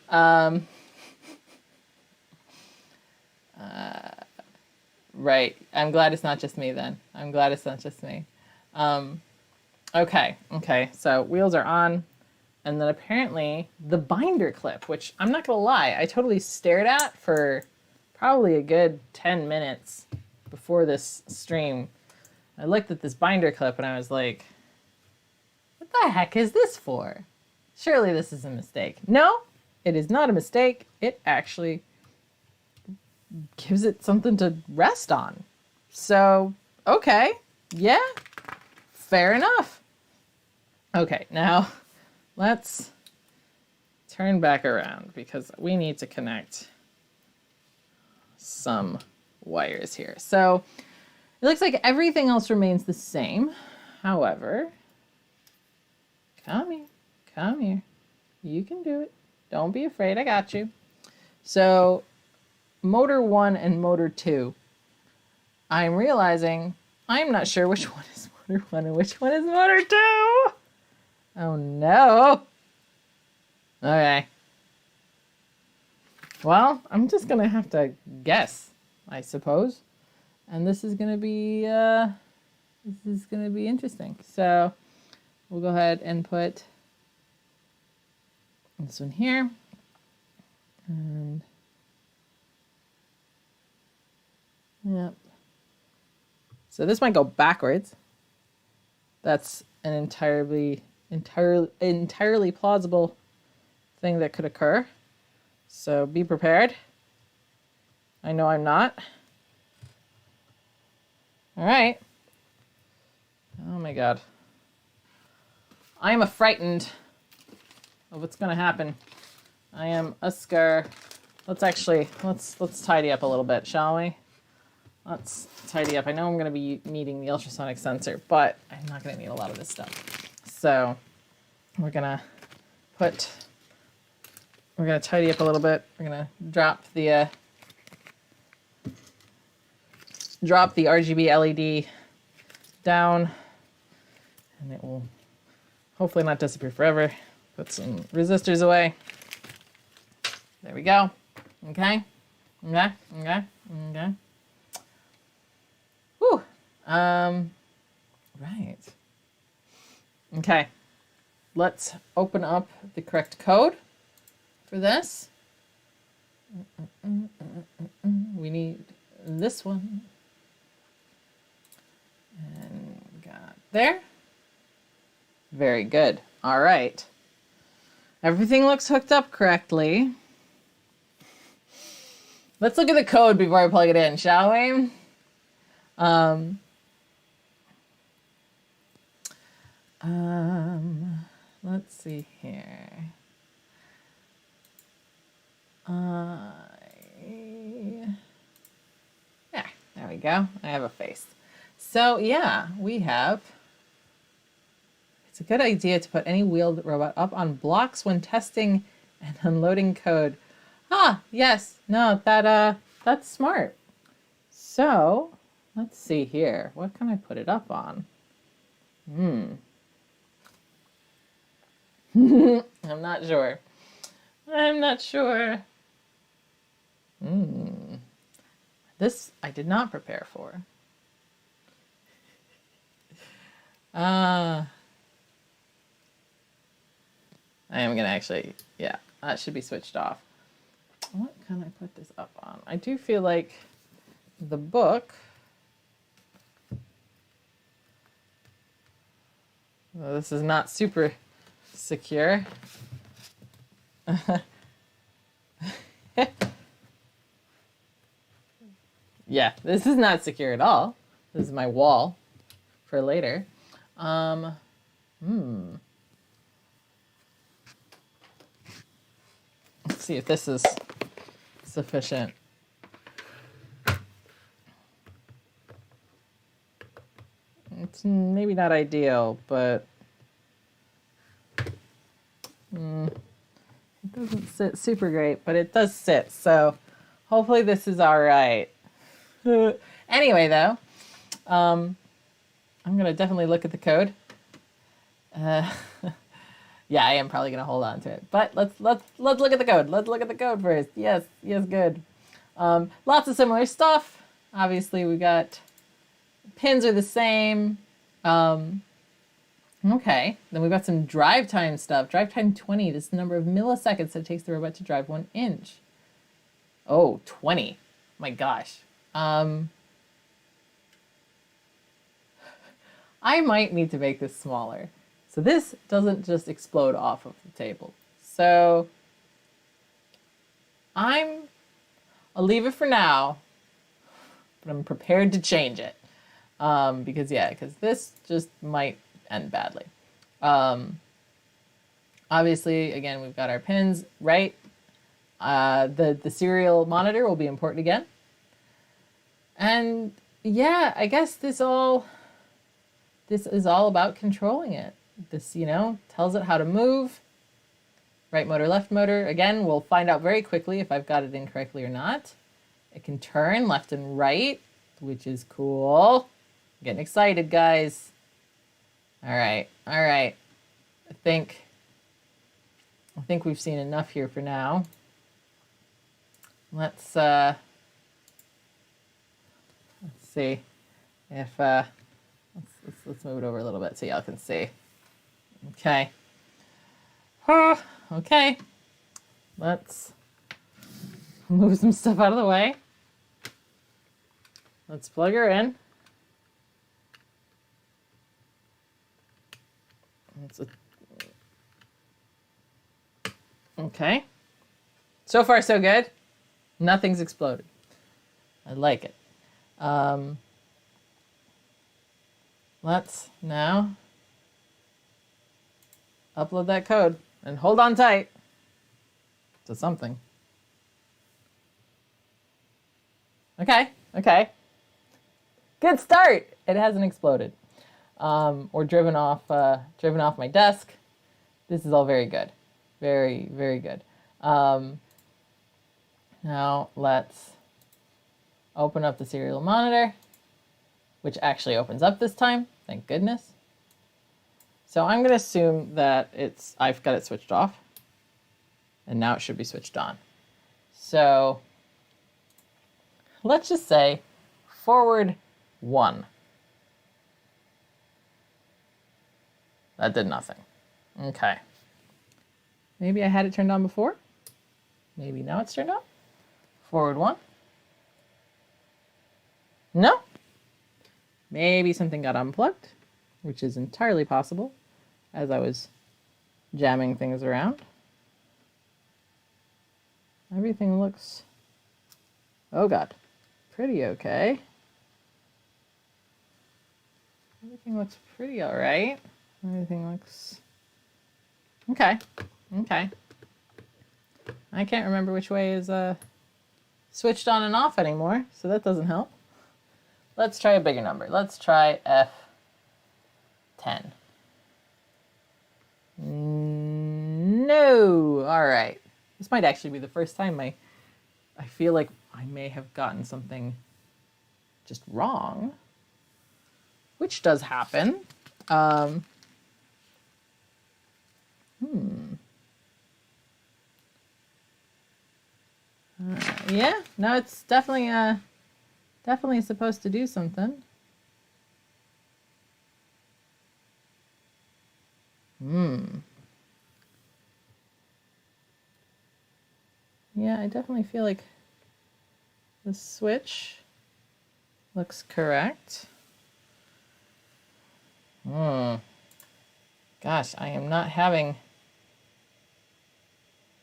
Right. I'm glad it's not just me then. I'm glad it's not just me. Okay. So wheels are on. And then apparently the binder clip, which I'm not going to lie, I totally stared at for probably a good 10 minutes before this stream. I looked at this binder clip and I was like, what the heck is this for? Surely this is a mistake. No, it is not a mistake. It actually gives it something to rest on. So, okay. Yeah, fair enough. Okay, now let's turn back around because we need to connect some wires here. So it looks like everything else remains the same. However, come here. You can do it. Don't be afraid. I got you. So motor 1 and motor 2, I'm realizing I'm not sure which one is motor 1 and which one is motor 2. Oh no. Okay. Well, I'm just gonna have to guess, I suppose. And this is gonna be interesting. So we'll go ahead and put this one here. And yep. So this might go backwards. That's an entirely plausible thing that could occur. So be prepared. I know I'm not. All right. Oh my God. I am frightened of what's going to happen. I am scared. Let's tidy up a little bit, shall we? Let's tidy up. I know I'm going to be needing the ultrasonic sensor, but I'm not going to need a lot of this stuff. So we're going to tidy up a little bit. We're going to drop the RGB LED down, and it will hopefully not disappear forever. Put some resistors away. There we go. Okay. Whew. Right. Okay. Let's open up the correct code for this. We need this one. There? Very good. All right. Everything looks hooked up correctly. Let's look at the code before I plug it in, shall we? Let's see here. Yeah, there we go. I have a face. So yeah, we have, it's a good idea to put any wheeled robot up on blocks when testing and unloading code. Ah, yes, no, that's smart. So let's see here. What can I put it up on? I'm not sure. I'm not sure. This I did not prepare for. I am gonna actually, yeah, that should be switched off. What can I put this up on? I do feel like the book, well, this is not super secure. Yeah, this is not secure at all. This is my wall for later. Let's see if this is sufficient. It's maybe not ideal, but it doesn't sit super great, but it does sit. So hopefully this is all right. Anyway, though, I'm gonna definitely look at the code. Yeah, I am probably gonna hold on to it, but let's look at the code. Let's look at the code first. Yes, good. Lots of similar stuff. Obviously, we got pins are the same. Okay, then we've got some drive time stuff. Drive time 20. This is the number of milliseconds that it takes the robot to drive 1 inch. Oh, 20. My gosh. I might need to make this smaller. So this doesn't just explode off of the table. So I'll leave it for now, but I'm prepared to change it. Because this just might end badly. Obviously, again, we've got our pins, right? The serial monitor will be important again. And yeah, I guess this is all about controlling it. This, tells it how to move. Right motor, left motor. Again, we'll find out very quickly if I've got it incorrectly or not. It can turn left and right, which is cool. I'm getting excited, guys. All right. I think we've seen enough here for now. Let's see if let's move it over a little bit so y'all can see. Okay. Okay. Let's move some stuff out of the way. Let's plug her in. Okay. So far, so good. Nothing's exploded. I like it. Let's now upload that code and hold on tight to something. Okay. Good start. It hasn't exploded or driven off my desk. This is all very good. Very, very good. Now let's open up the serial monitor, which actually opens up this time. Thank goodness. So I'm going to assume that I've got it switched off, and now it should be switched on. So let's just say forward 1. That did nothing. Okay. Maybe I had it turned on before. Maybe now it's turned on. Forward 1. No. Maybe something got unplugged. which is entirely possible as I was jamming things around. Everything looks, oh God, pretty okay. Everything looks pretty all right. Everything looks okay. Okay. I can't remember which way is switched on and off anymore, so that doesn't help. Let's try a bigger number. Let's try F10. No. All right. This might actually be the first time I feel like I may have gotten something just wrong, which does happen. Yeah, no, it's definitely supposed to do something. Yeah, I definitely feel like the switch looks correct. Gosh, I am not having...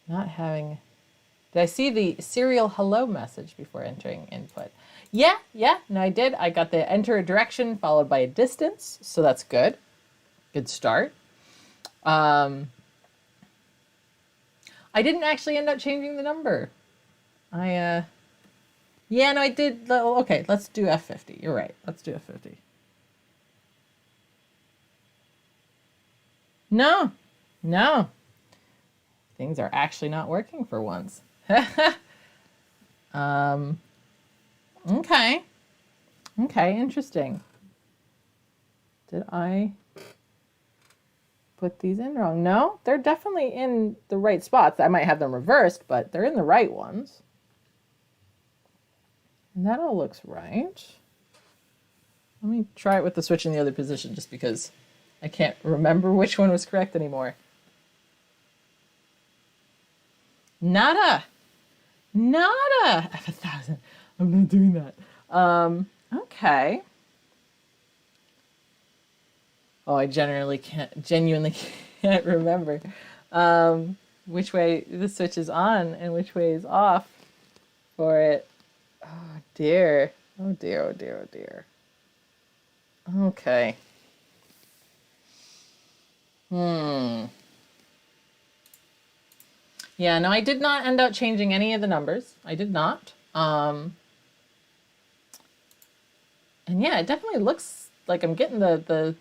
Did I see the serial hello message before entering input? Yeah, no, I did. I got the enter a direction followed by a distance, so that's good. Good start. I didn't actually end up changing the number. Yeah, no, I did. Okay, let's do F50. You're right. Let's do F50. No. Things are actually not working for once. Okay, interesting. Did I put these in wrong? No, they're definitely in the right spots. I might have them reversed, but they're in the right ones. And that all looks right. Let me try it with the switch in the other position just because I can't remember which one was correct anymore. Nada. F1000. I'm not doing that. Okay. Oh, I genuinely can't remember which way the switch is on and which way is off for it. Oh dear. Okay. Yeah, no, I did not end up changing any of the numbers. I did not. And yeah, it definitely looks like I'm getting the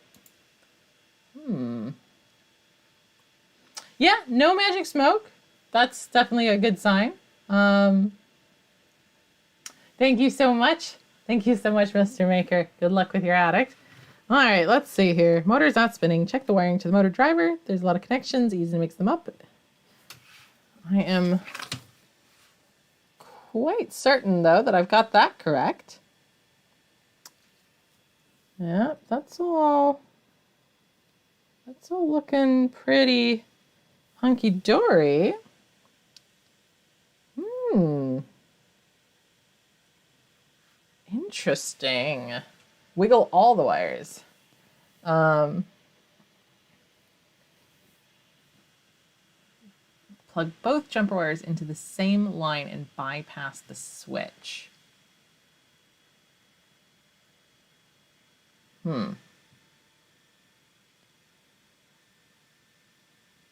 Yeah, no magic smoke. That's definitely a good sign. Thank you so much. Thank you so much, Mr. Maker. Good luck with your attic. All right, let's see here. Motor's not spinning. Check the wiring to the motor driver. There's a lot of connections. Easy to mix them up. I am quite certain, though, that I've got that correct. Yeah, that's all looking pretty hunky-dory. Interesting. Wiggle all the wires. Plug both jumper wires into the same line and bypass the switch. I'm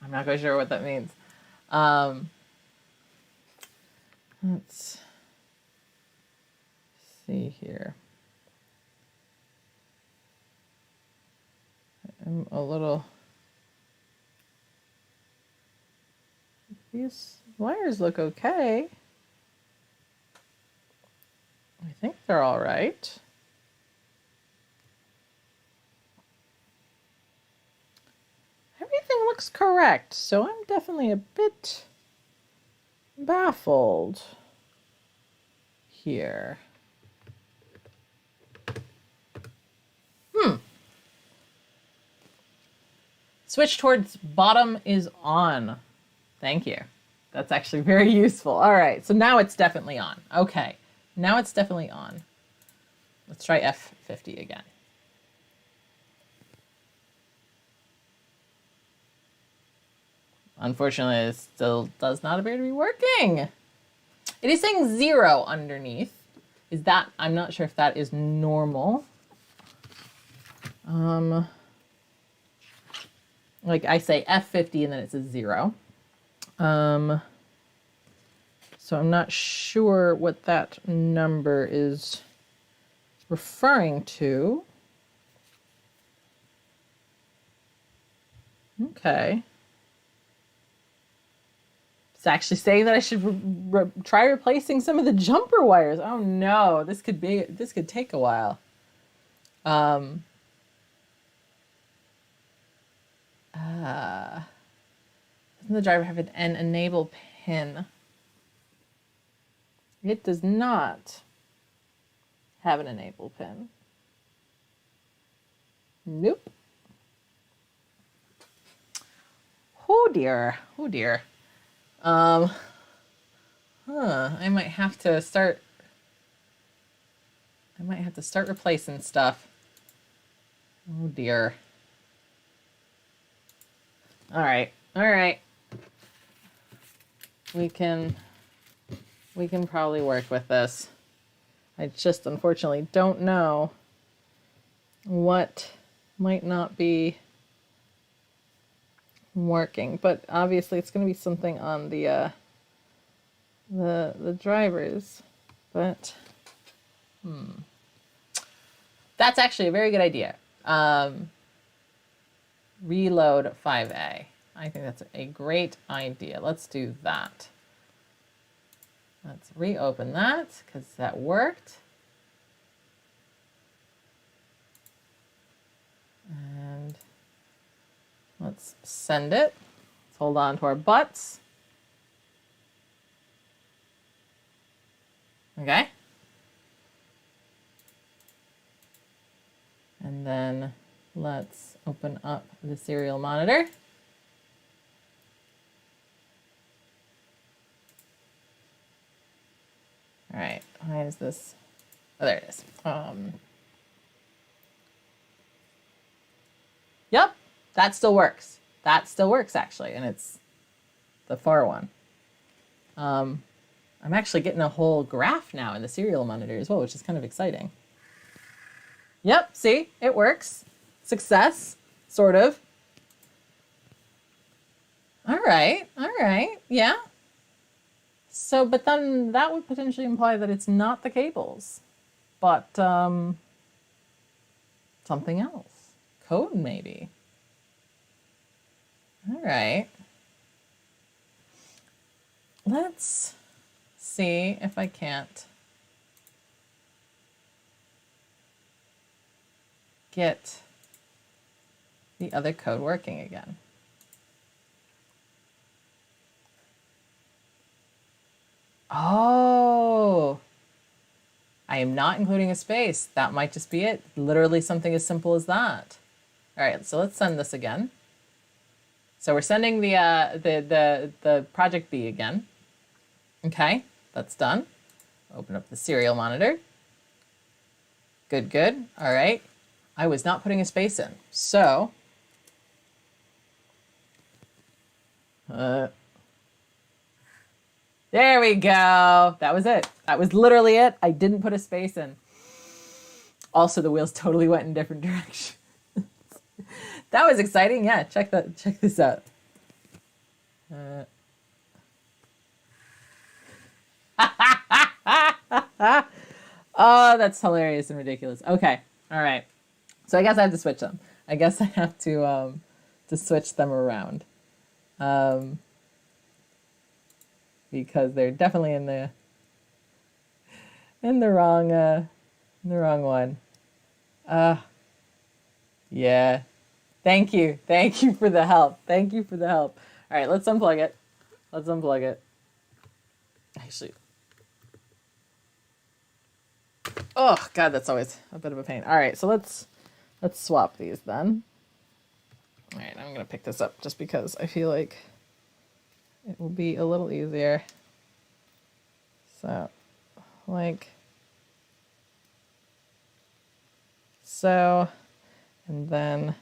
not quite sure what that means. Let's see here. I'm a little... These wires look okay. I think they're all right. Everything looks correct, so I'm definitely a bit baffled here. Switch towards bottom is on. Thank you. That's actually very useful. All right, so now it's definitely on. Okay, now it's definitely on. Let's try F50 again. Unfortunately, it still does not appear to be working. It is saying 0 underneath. Is that, I'm not sure if that is normal. Like I say F50 and then it says 0. So I'm not sure what that number is referring to. Okay. It's actually saying that I should try replacing some of the jumper wires. Oh no, this could take a while. Doesn't the driver have an enable pin? It does not have an enable pin. Nope. Oh dear. Oh dear. I might have to start replacing stuff. Oh dear. All right. We can probably work with this. I just unfortunately don't know what might not be working, but obviously it's going to be something on the drivers. But that's actually a very good idea. Reload 5A. I think that's a great idea. Let's do that. Let's reopen that because that worked. And let's send it. Let's hold on to our butts. Okay. And then let's open up the serial monitor. All right, why is this? Oh, there it is. Yep, that still works. That still works actually, and it's the far one. I'm actually getting a whole graph now in the serial monitor as well, which is kind of exciting. Yep, see, it works. Success, sort of. All right, yeah. So, but then that would potentially imply that it's not the cables, but something else. Code, maybe. All right. Let's see if I can't get the other code working again. Oh, I am not including a space. That might just be it. Literally something as simple as that. All right, so let's send this again. So we're sending the project B again. Okay, that's done. Open up the serial monitor. Good, good. All right. I was not putting a space in. So, there we go. That was it. That was literally it. I didn't put a space in. Also, the wheels totally went in different directions. That was exciting. Yeah, check this out. Oh, that's hilarious and ridiculous. Okay. All right. So I guess I have to switch them. I guess I have to switch them around. Because they're definitely in the wrong one. Yeah. Thank you for the help. Thank you for the help. All right, let's unplug it. Actually, oh God, that's always a bit of a pain. All right, so let's swap these then. All right, I'm gonna pick this up just because I feel like it will be a little easier. So, like so, and then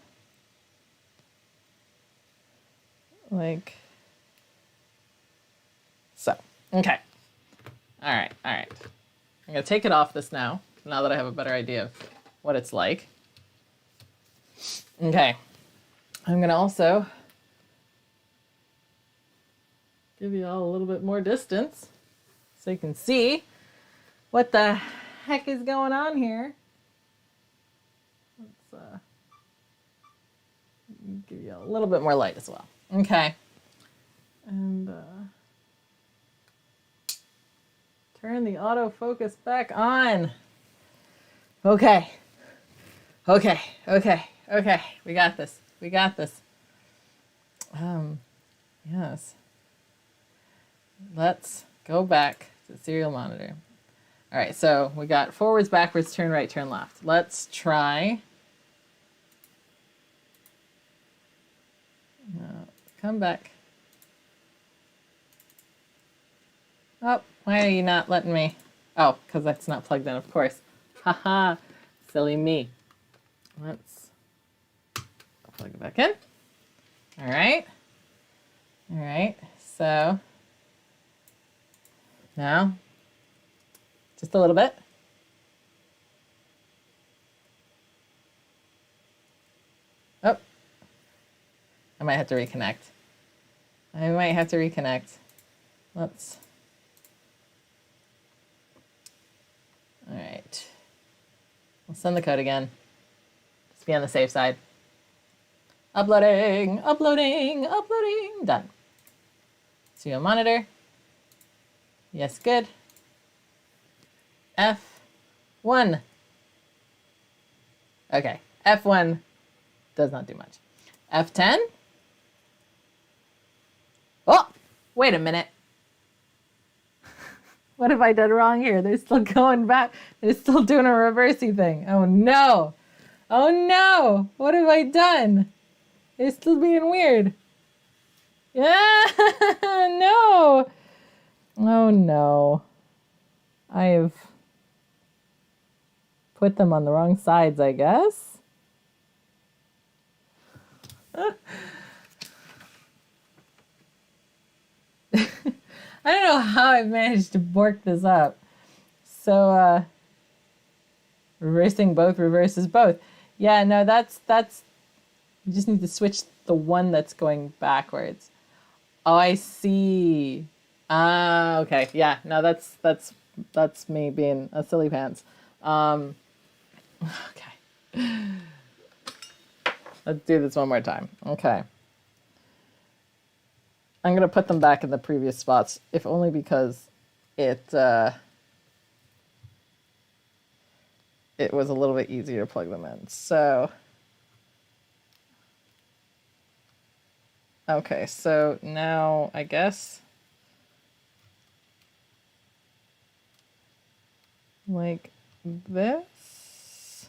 like Okay. All right. I'm going to take it off this now that I have a better idea of what it's like. Okay. I'm going to also give you all a little bit more distance so you can see what the heck is going on here. Let's give you a little bit more light as well. Okay. And turn the autofocus back on. Okay. We got this. Yes. Let's go back to the serial monitor. All right, so we got forwards, backwards, turn right, turn left. Let's try. Come back. Oh, why are you not letting me? Oh, because that's not plugged in, of course. Haha, silly me. Let's plug it back in. All right, so now just a little bit. Oh, I might have to reconnect. Let's. All right. We'll send the code again. Just be on the safe side. Uploading. Done. Serial monitor. Yes, good. F1. Okay, F1 does not do much. F10. Oh, wait a minute. What have I done wrong here? They're still going back. They're still doing a reversey thing. Oh no. What have I done? They're still being weird. Yeah, no. Oh no. I've put them on the wrong sides, I guess. I don't know how I've managed to bork this up. So, reversing both reverses both. Yeah, no, that's, you just need to switch the one that's going backwards. Oh, I see. Ah, okay. Yeah, no, that's me being a silly pants. Okay. Let's do this one more time. Okay. I'm going to put them back in the previous spots, if only because it was a little bit easier to plug them in. So, okay, so now I guess like this.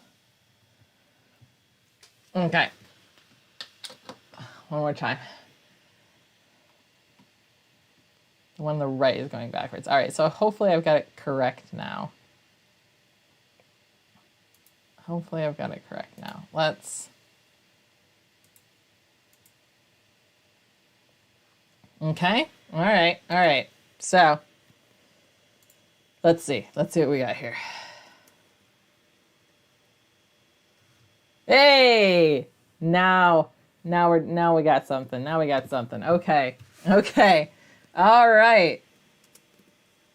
Okay. One more time. The one on the right is going backwards. All right, so hopefully I've got it correct now. Let's... Okay, all right. So, let's see what we got here. Hey! Now we got something. Okay. All right.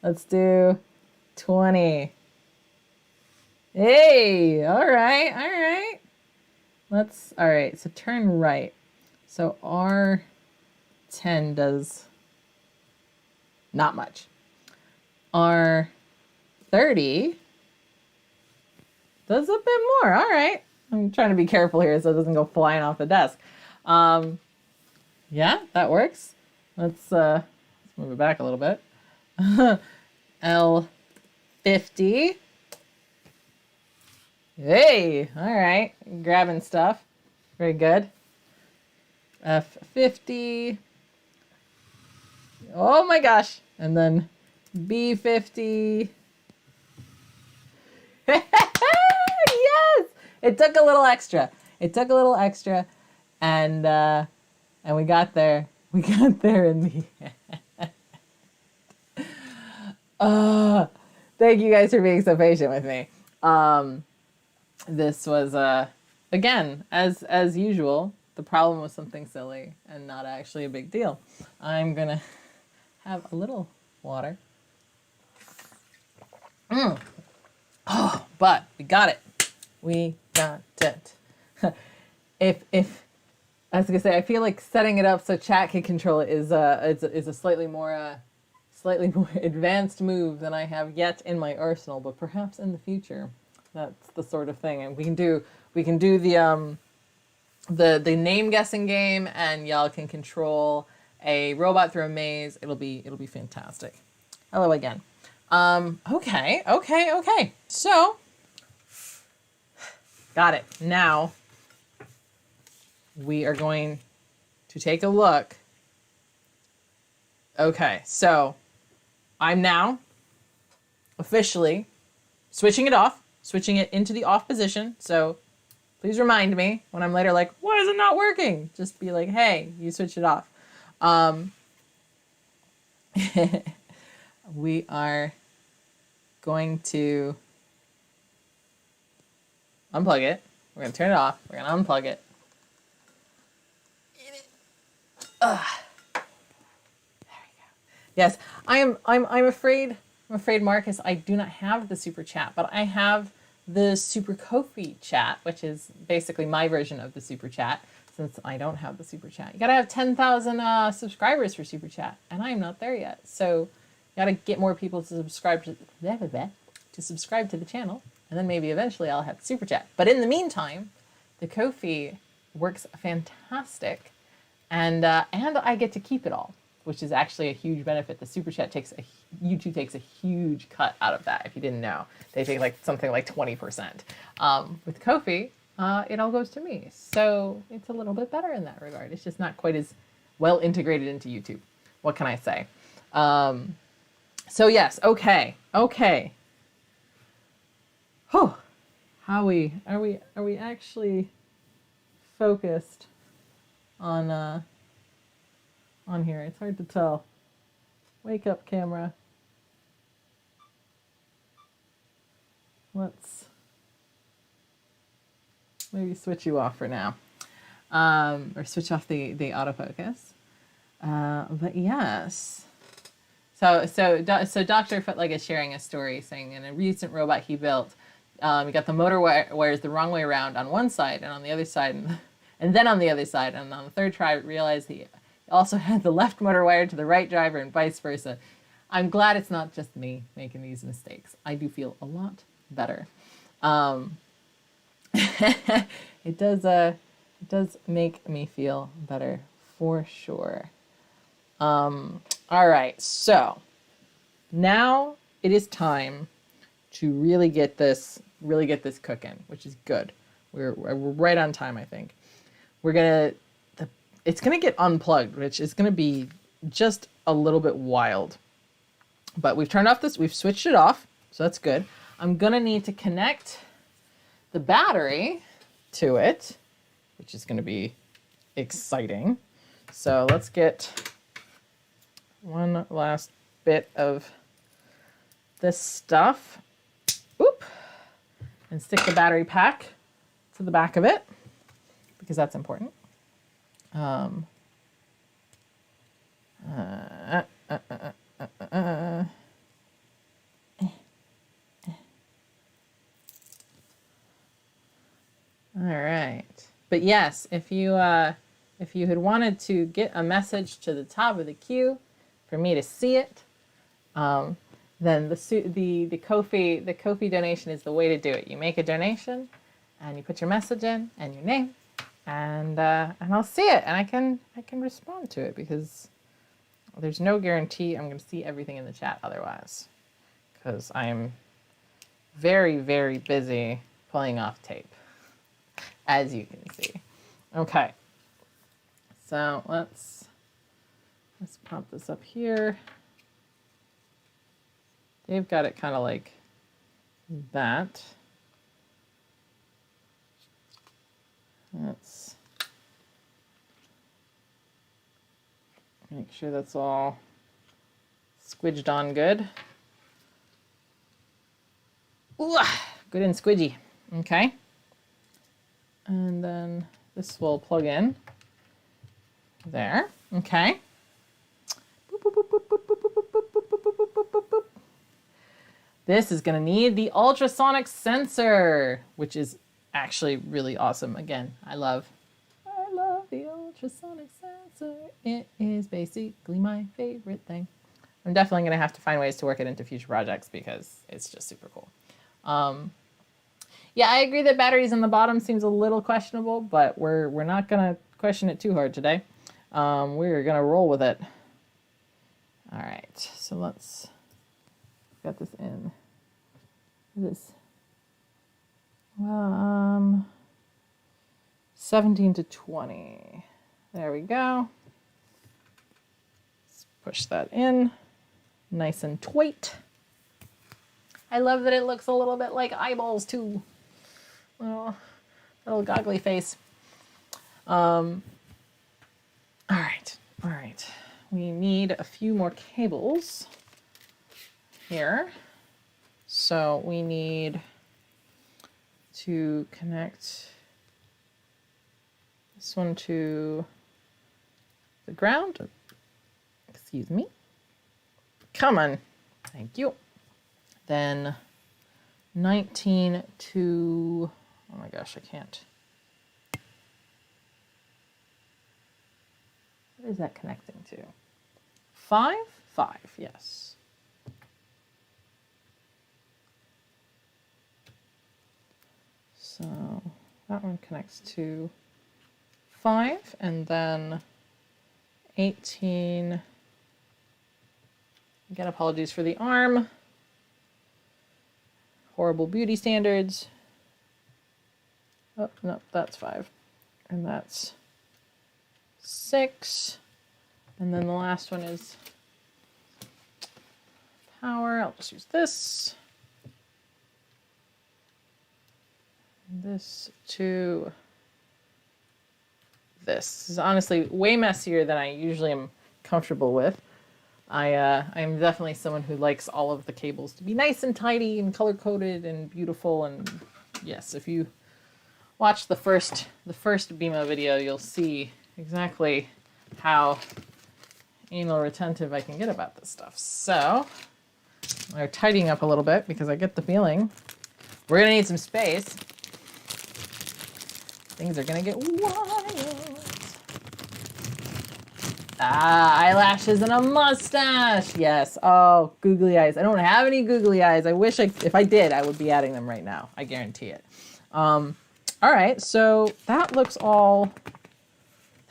Let's do 20. Hey, all right. All right, so turn right. So R10 does not much. R30 does a bit more. All right. I'm trying to be careful here so it doesn't go flying off the desk. Yeah, that works. Let's move it back a little bit. L50. Hey, all right. Grabbing stuff. Very good. F50. Oh my gosh. And then B50. Yes! It took a little extra. And we got there. In the end. Thank you guys for being so patient with me. This was, again, as usual, the problem was something silly and not actually a big deal. I'm going to have a little water. Oh, but we got it. We got it. If I was gonna say, I feel like setting it up so chat can control it is a slightly more advanced move than I have yet in my arsenal. But perhaps in the future, that's the sort of thing, and we can do the name guessing game, and y'all can control a robot through a maze. It'll be fantastic. Hello again. Okay. So, got it. Now, we are going to take a look. Okay, so I'm now officially switching it off, switching it into the off position. So please remind me when I'm later like, why is it not working? Just be like, hey, you switched it off. We are going to unplug it. We're going to turn it off. We're going to unplug it. There we go. Yes, I'm afraid, Marcus, I do not have the super chat, but I have the super Ko-fi chat, which is basically my version of the super chat, since I don't have the super chat. You gotta have 10,000 subscribers for super chat, and I am not there yet. So you gotta get more people to subscribe to the channel, and then maybe eventually I'll have super chat. But in the meantime, the Ko-fi works fantastic. And I get to keep it all, which is actually a huge benefit. The super chat YouTube takes a huge cut out of that. If you didn't know, they take something like 20%. With Ko-fi, it all goes to me, so it's a little bit better in that regard. It's just not quite as well integrated into YouTube. What can I say? So yes, okay. Whew. Are we actually focused on here? It's hard to tell. Wake up, camera. Let's maybe switch you off for now, or switch off the autofocus. But yes. So Dr. Footleg is sharing a story saying in a recent robot he built, he got the motor wires the wrong way around on one side and on the other side, and then on the other side, and on the third try realized he also had the left motor wire to the right driver and vice versa. I'm glad it's not just me making these mistakes. I do feel a lot better. It does make me feel better for sure. All right, so now it is time to really get this cooking, which is good. We're right on time, I think. It's gonna get unplugged, which is gonna be just a little bit wild. But we've turned off we've switched it off, so that's good. I'm gonna need to connect the battery to it, which is gonna be exciting. So let's get one last bit of this stuff. Oop. And stick the battery pack to the back of it, because that's important. All right. But yes, if you had wanted to get a message to the top of the queue for me to see it, then the Ko-fi donation is the way to do it. You make a donation, and you put your message in and your name, and I'll see it, and I can respond to it, because there's no guarantee I'm going to see everything in the chat otherwise, because I'm very, very busy pulling off tape, as you can see. Okay, so let's pop this up here. They've got it kind of like that. Let's make sure that's all squidged on good. Ooh, good and squidgy. Okay. And then this will plug in there. Okay. This is going to need the ultrasonic sensor, which is actually really awesome. Again, I love the ultrasonic sensor. It is basically my favorite thing. I'm definitely going to have to find ways to work it into future projects because it's just super cool. Yeah, I agree that batteries in the bottom seems a little questionable, but we're not going to question it too hard today. We're going to roll with it. All right, so let's get this in. This 17 to 20. There we go. Let's push that in nice and tight. I love that it looks a little bit like eyeballs too. Oh, little goggly face. All right. We need a few more cables here. So we need to connect this one to the ground. Excuse me. Come on. Thank you. Then 19 to, oh my gosh, I can't. What is that connecting to? 5? 5, yes. So that one connects to 5, and then 18. Again, apologies for the arm. Horrible beauty standards. Oh, no, that's 5. And that's 6. And then the last one is power. I'll just use this. This to this. This is honestly way messier than I usually am comfortable with. I'm definitely someone who likes all of the cables to be nice and tidy and color-coded and beautiful. And yes, if you watch the first BMO video, you'll see exactly how anal retentive I can get about this stuff. So we're tidying up a little bit because I get the feeling we're gonna need some space. Things are gonna get wild. Ah, eyelashes and a mustache. Yes. Oh, googly eyes. I don't have any googly eyes. I wish if I did, I would be adding them right now. I guarantee it. All right. So that looks all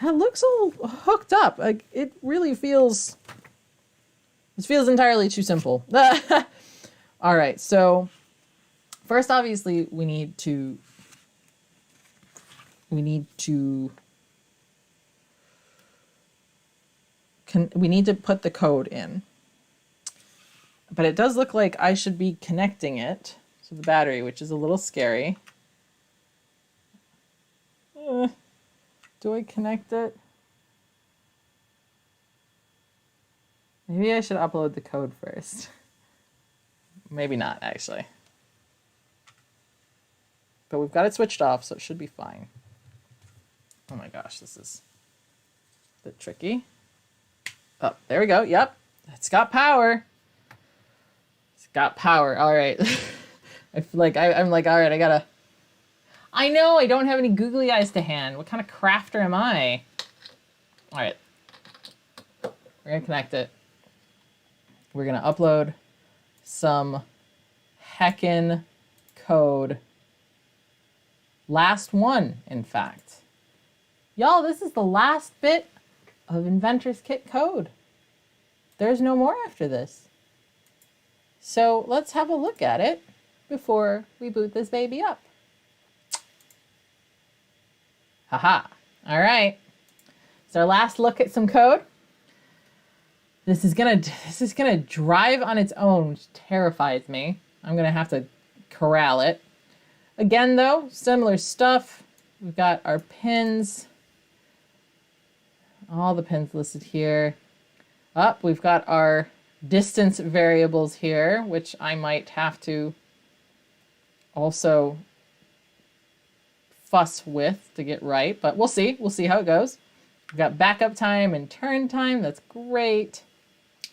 hooked up. Like it really feels. This feels entirely too simple. All right. So first, obviously, we need to put the code in. But it does look like I should be connecting it to the battery, which is a little scary. Do I connect it? Maybe I should upload the code first. Maybe not, actually. But we've got it switched off, so it should be fine. Oh my gosh, this is a bit tricky. Oh, there we go. Yep. It's got power. It's got power. All right. I feel like I'm like, all right, I know I don't have any googly eyes to hand. What kind of crafter am I? All right. We're going to connect it. We're going to upload some heckin' code. Last one, in fact. Y'all, this is the last bit of Inventor's Kit code. There's no more after this. So let's have a look at it before we boot this baby up. Haha. All right. It's our last look at some code. This is gonna drive on its own, which terrifies me. I'm gonna have to corral it. Again, though, similar stuff. We've got our pins. All the pins listed here. Up, we've got our distance variables here, which I might have to also fuss with to get right, but we'll see. We'll see how it goes. We've got backup time and turn time. That's great.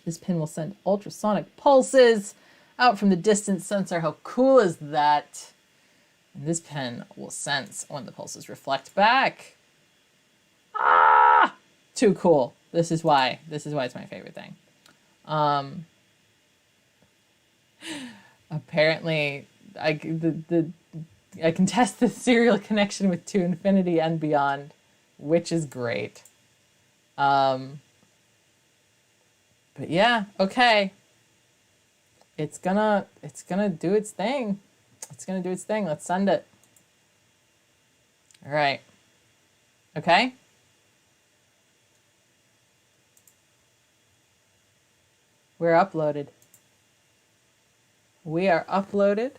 This pin will send ultrasonic pulses out from the distance sensor. How cool is that? And this pin will sense when the pulses reflect back. Ah! Too cool. This is why it's my favorite thing. Apparently, I can test the serial connection with to infinity and beyond, which is great. But yeah, okay. It's gonna do its thing. It's gonna do its thing. Let's send it. All right. Okay. We're uploaded. We are uploaded.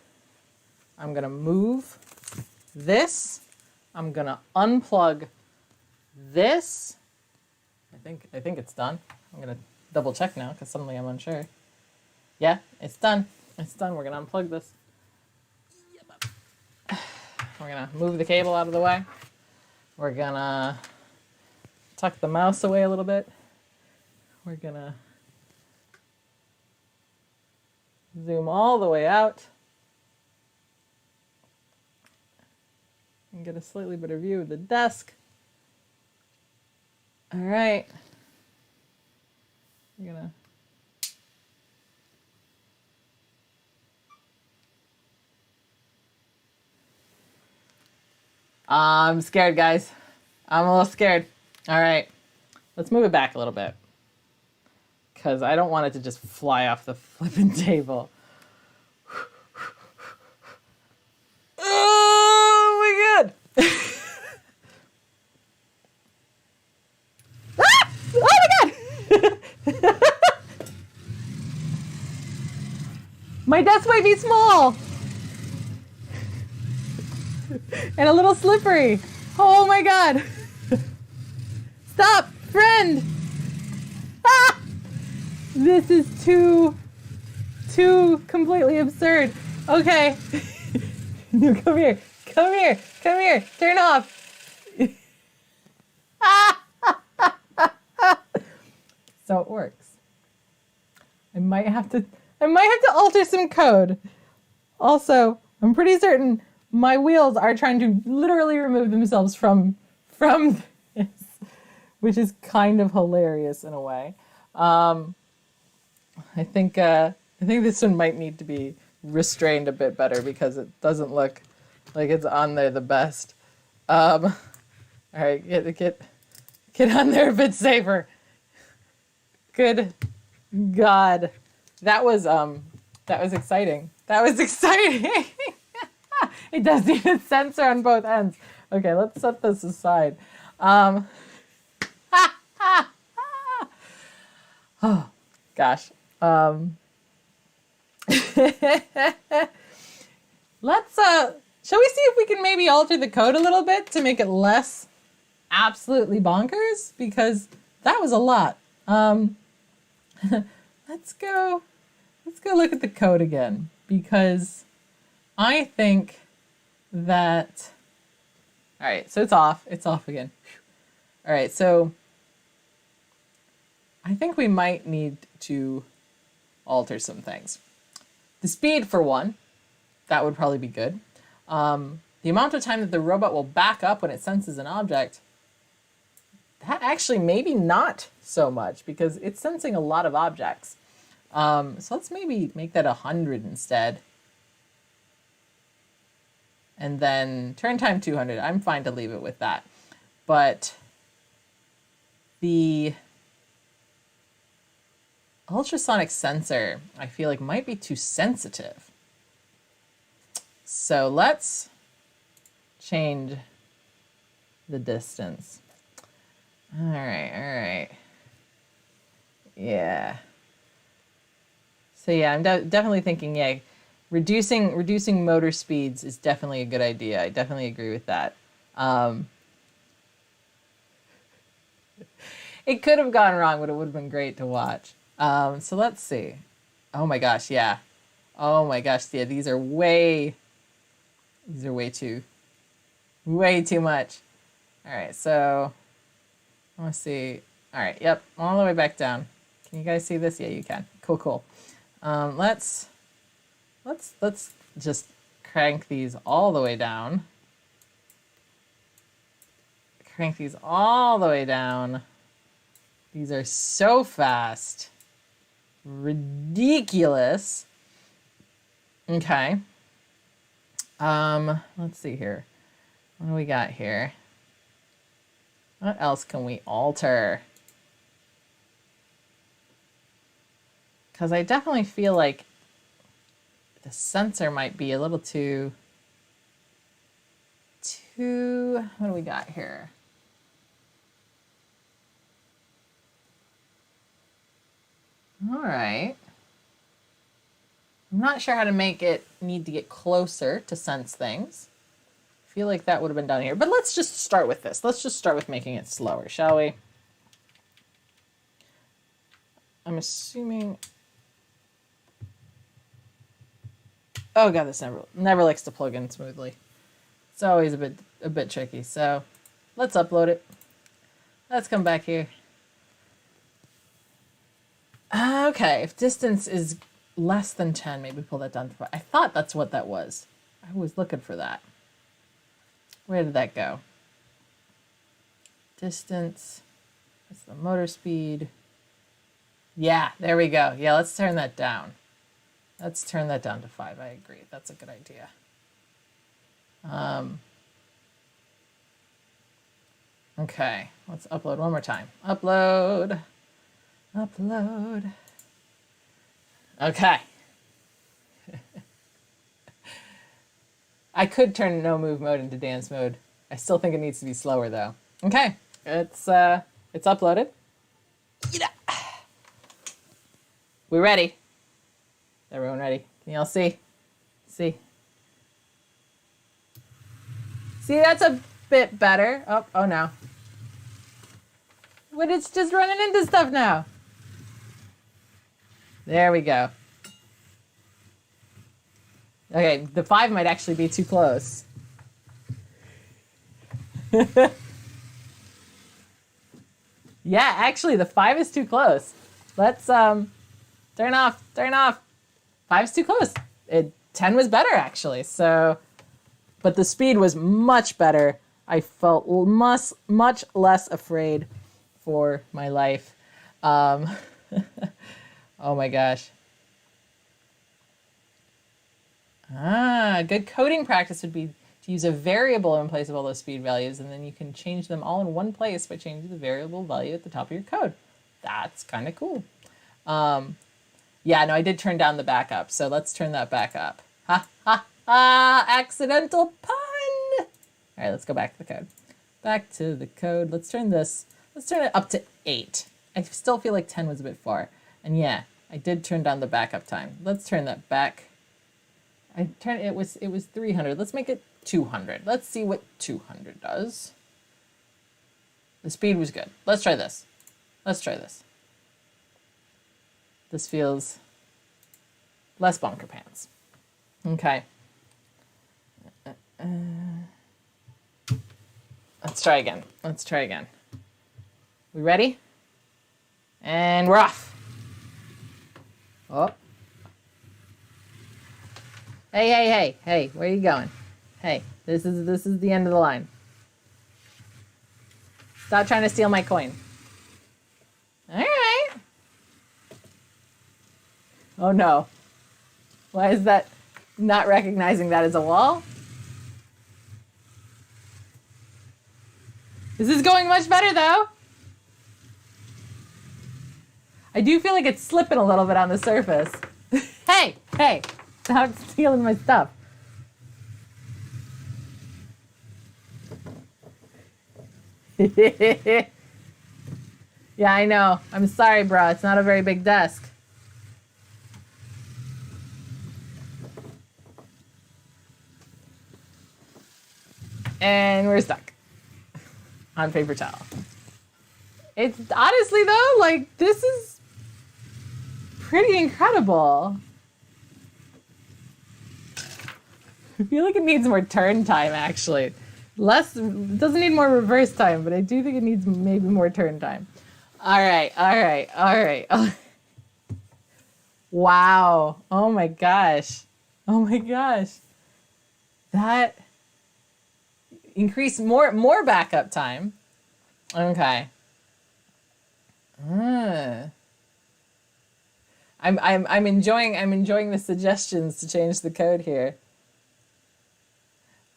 I'm gonna move this. I'm gonna unplug this. I think it's done. I'm gonna double check now because suddenly I'm unsure. Yeah, it's done. It's done. We're gonna unplug this. We're gonna move the cable out of the way. We're gonna tuck the mouse away a little bit. We're gonna zoom all the way out and get a slightly better view of the desk. All right. We're gonna I'm scared, guys. I'm a little scared. All right. Let's move it back a little bit, because I don't want it to just fly off the flipping table. Oh my god! Ah! Oh my god! My desk might be small and a little slippery. Oh my god! Stop, friend! Ah! This is too completely absurd. Okay. You come here. Come here. Come here. Turn off. So it works. I might have to alter some code. Also, I'm pretty certain my wheels are trying to literally remove themselves from this, which is kind of hilarious in a way. I think this one might need to be restrained a bit better because it doesn't look like it's on there the best. All right, get on there a bit safer. Good God, that was exciting. That was exciting. It does need a sensor on both ends. Okay, let's set this aside. Oh gosh. Let's shall we see if we can maybe alter the code a little bit to make it less absolutely bonkers, because that was a lot. Let's go look at the code again, because I think that, all right, so it's off again. All right, so I think we might need to alter some things. The speed, for one, that would probably be good. The amount of time that the robot will back up when it senses an object, that actually maybe not so much, because it's sensing a lot of objects. So let's maybe make that 100 instead. And then turn time 200. I'm fine to leave it with that. But the ultrasonic sensor, I feel like, might be too sensitive. So let's change the distance. All right. Yeah. So yeah, I'm definitely thinking, yeah, reducing motor speeds is definitely a good idea. I definitely agree with that. It could have gone wrong, but it would have been great to watch. So let's see. Oh my gosh, yeah. Oh my gosh, yeah, these are way These are way too much. All right, so let's see. All right, yep, all the way back down. Can you guys see this? Yeah, you can. Cool, cool. Let's just crank these all the way down. Crank these all the way down. These are so fast. Ridiculous. Okay. Let's see here. What do we got here? What else can we alter? Because I definitely feel like the sensor might be a little too, what do we got here? All right. I'm not sure how to make it need to get closer to sense things. I feel like that would have been done here, but let's just start with this. Let's just start with making it slower, shall we? I'm assuming. Oh god, this never likes to plug in smoothly. It's always a bit tricky. So let's upload it. Let's come back here. Okay, if distance is less than 10, maybe pull that down to 5. I thought that's what that was. I was looking for that. Where did that go? Distance. That's the motor speed. Yeah, there we go. Yeah, let's turn that down. Let's turn that down to 5. I agree. That's a good idea. Okay, let's upload one more time. Upload. Upload. Okay. I could turn no move mode into dance mode. I still think it needs to be slower though. Okay, it's uploaded. Yeah. We ready? Everyone ready? Can y'all see? See? See, that's a bit better. Oh no. But it's just running into stuff now. There we go. Okay, the 5 might actually be too close. Yeah, actually, the 5 is too close. Let's turn off. 5's too close. 10 was better, actually. So, but the speed was much better. I felt much less afraid for my life. Oh my gosh. Good coding practice would be to use a variable in place of all those speed values, and then you can change them all in one place by changing the variable value at the top of your code. That's kind of cool. Yeah, no, I did turn down the backup, so let's turn that back up. Ha, ha, ha, accidental pun! All right, let's go back to the code. Back to the code. Let's turn it up to 8. I still feel like 10 was a bit far. And yeah, I did turn down the backup time. Let's turn that back. It was 300. Let's make it 200. Let's see what 200 does. The speed was good. Let's try this. This feels less bunker pants. Okay. Let's try again. We ready? And we're off. Oh. Hey, where are you going? Hey, this is the end of the line. Stop trying to steal my coin. All right. Oh no. Why is that not recognizing that as a wall? This is going much better though. I do feel like it's slipping a little bit on the surface. Hey, stop stealing my stuff. Yeah, I know. I'm sorry, bro. It's not a very big desk. And we're stuck on paper towel. It's honestly though, like, this is pretty incredible. I feel like it needs more turn time, actually. Less, it doesn't need more reverse time, but I do think it needs maybe more turn time. All right, all right, all right. Wow. Oh my gosh. Oh my gosh. That increased more backup time. Okay. I'm enjoying the suggestions to change the code here.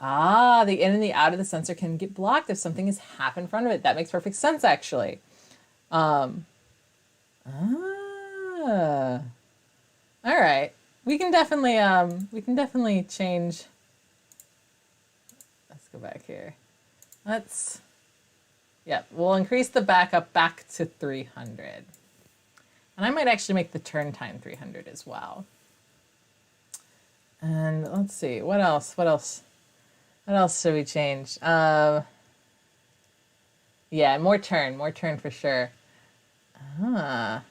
Ah, the in and the out of the sensor can get blocked if something is half in front of it. That makes perfect sense, actually. All right. We can definitely change. Let's go back here. Yeah, we'll increase the backup back to 300. And I might actually make the turn time 300 as well. And let's see, what else? What else should we change? Yeah, more turn for sure. Yeah,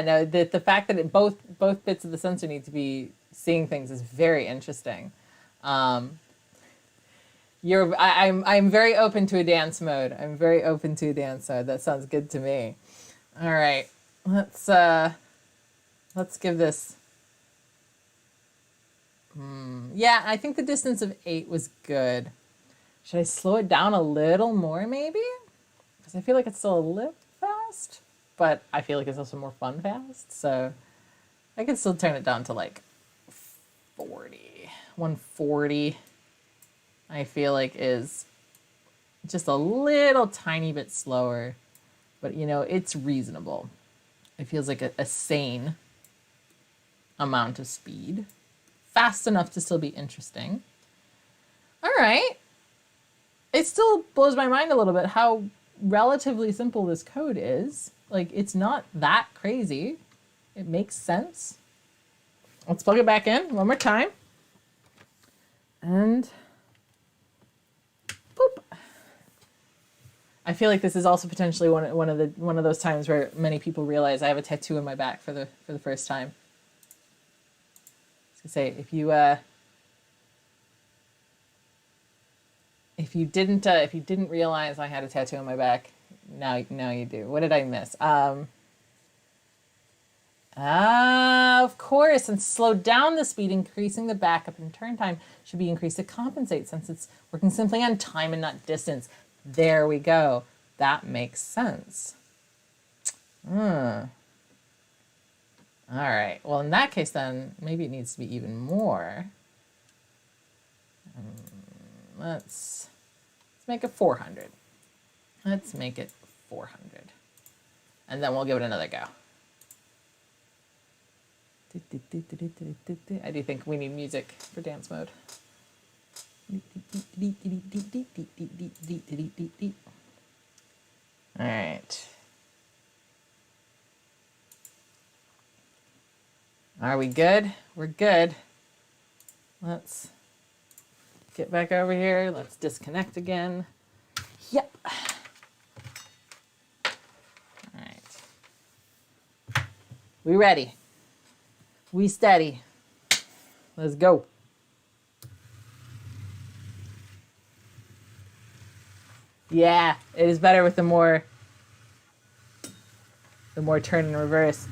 no, the fact that both bits of the sensor need to be seeing things is very interesting. I'm very open to a dance mode. I'm very open to a dance mode. That sounds good to me. All right, let's give this. Yeah, I think the distance of 8 was good. Should I slow it down a little more, maybe? Because I feel like it's still a little fast, but I feel like it's also more fun fast. So I could still turn it down to like 140. I feel like is just a little tiny bit slower, but you know, it's reasonable. It feels like a sane amount of speed. Fast enough to still be interesting. All right. It still blows my mind a little bit how relatively simple this code is. Like, it's not that crazy. It makes sense. Let's plug it back in one more time. And boop. I feel like this is also potentially one of those times where many people realize I have a tattoo on my back for the first time. I was gonna say, if you didn't realize I had a tattoo on my back, now you do. What did I miss? Of course, and slow down the speed, increasing the backup and turn time should be increased to compensate since it's working simply on time and not distance. There we go. That makes sense. All right. Well, in that case, then maybe it needs to be even more. Let's make it 400. Let's make it 400. And then we'll give it another go. I do think we need music for dance mode. All right. Are we good? We're good. Let's get back over here. Let's disconnect again. Yep. All right. We ready? We steady. Let's go. Yeah, it is better with the more turn and reverse.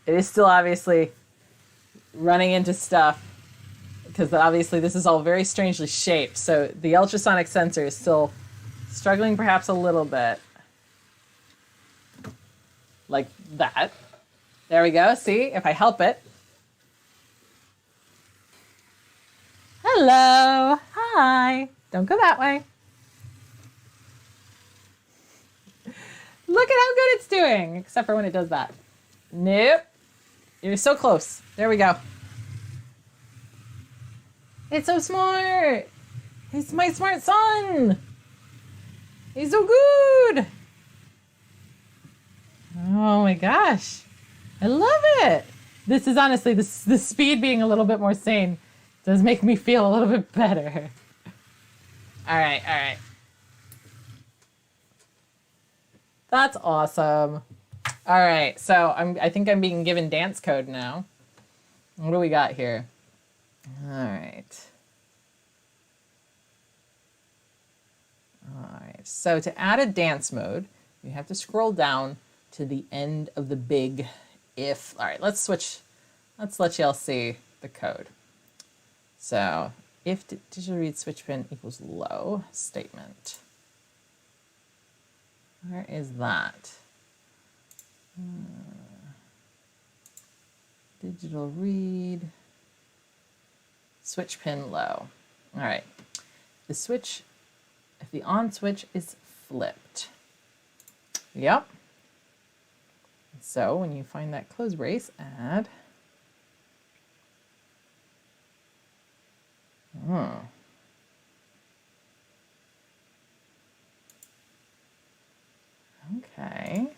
It is still obviously running into stuff because obviously this is all very strangely shaped. So the ultrasonic sensor is still struggling perhaps a little bit. Like that. There we go. See, if I help it. Hello. Hi. Don't go that way. Look at how good it's doing, except for when it does that. Nope. You're so close. There we go. It's so smart. He's my smart son. He's so good. Oh my gosh. I love it. This is honestly, the speed being a little bit more sane does make me feel a little bit better. All right, all right. That's awesome. All right, so I think I'm being given dance code now. What do we got here? All right. All right, so to add a dance mode, you have to scroll down to the end of the big if. All right, let's switch. Let's let y'all see the code. So if digital read switch pin equals low statement. Where is that? Digital read switch pin low. All right, the switch, if the on switch is flipped. Yep. So when you find that close brace, add. Okay.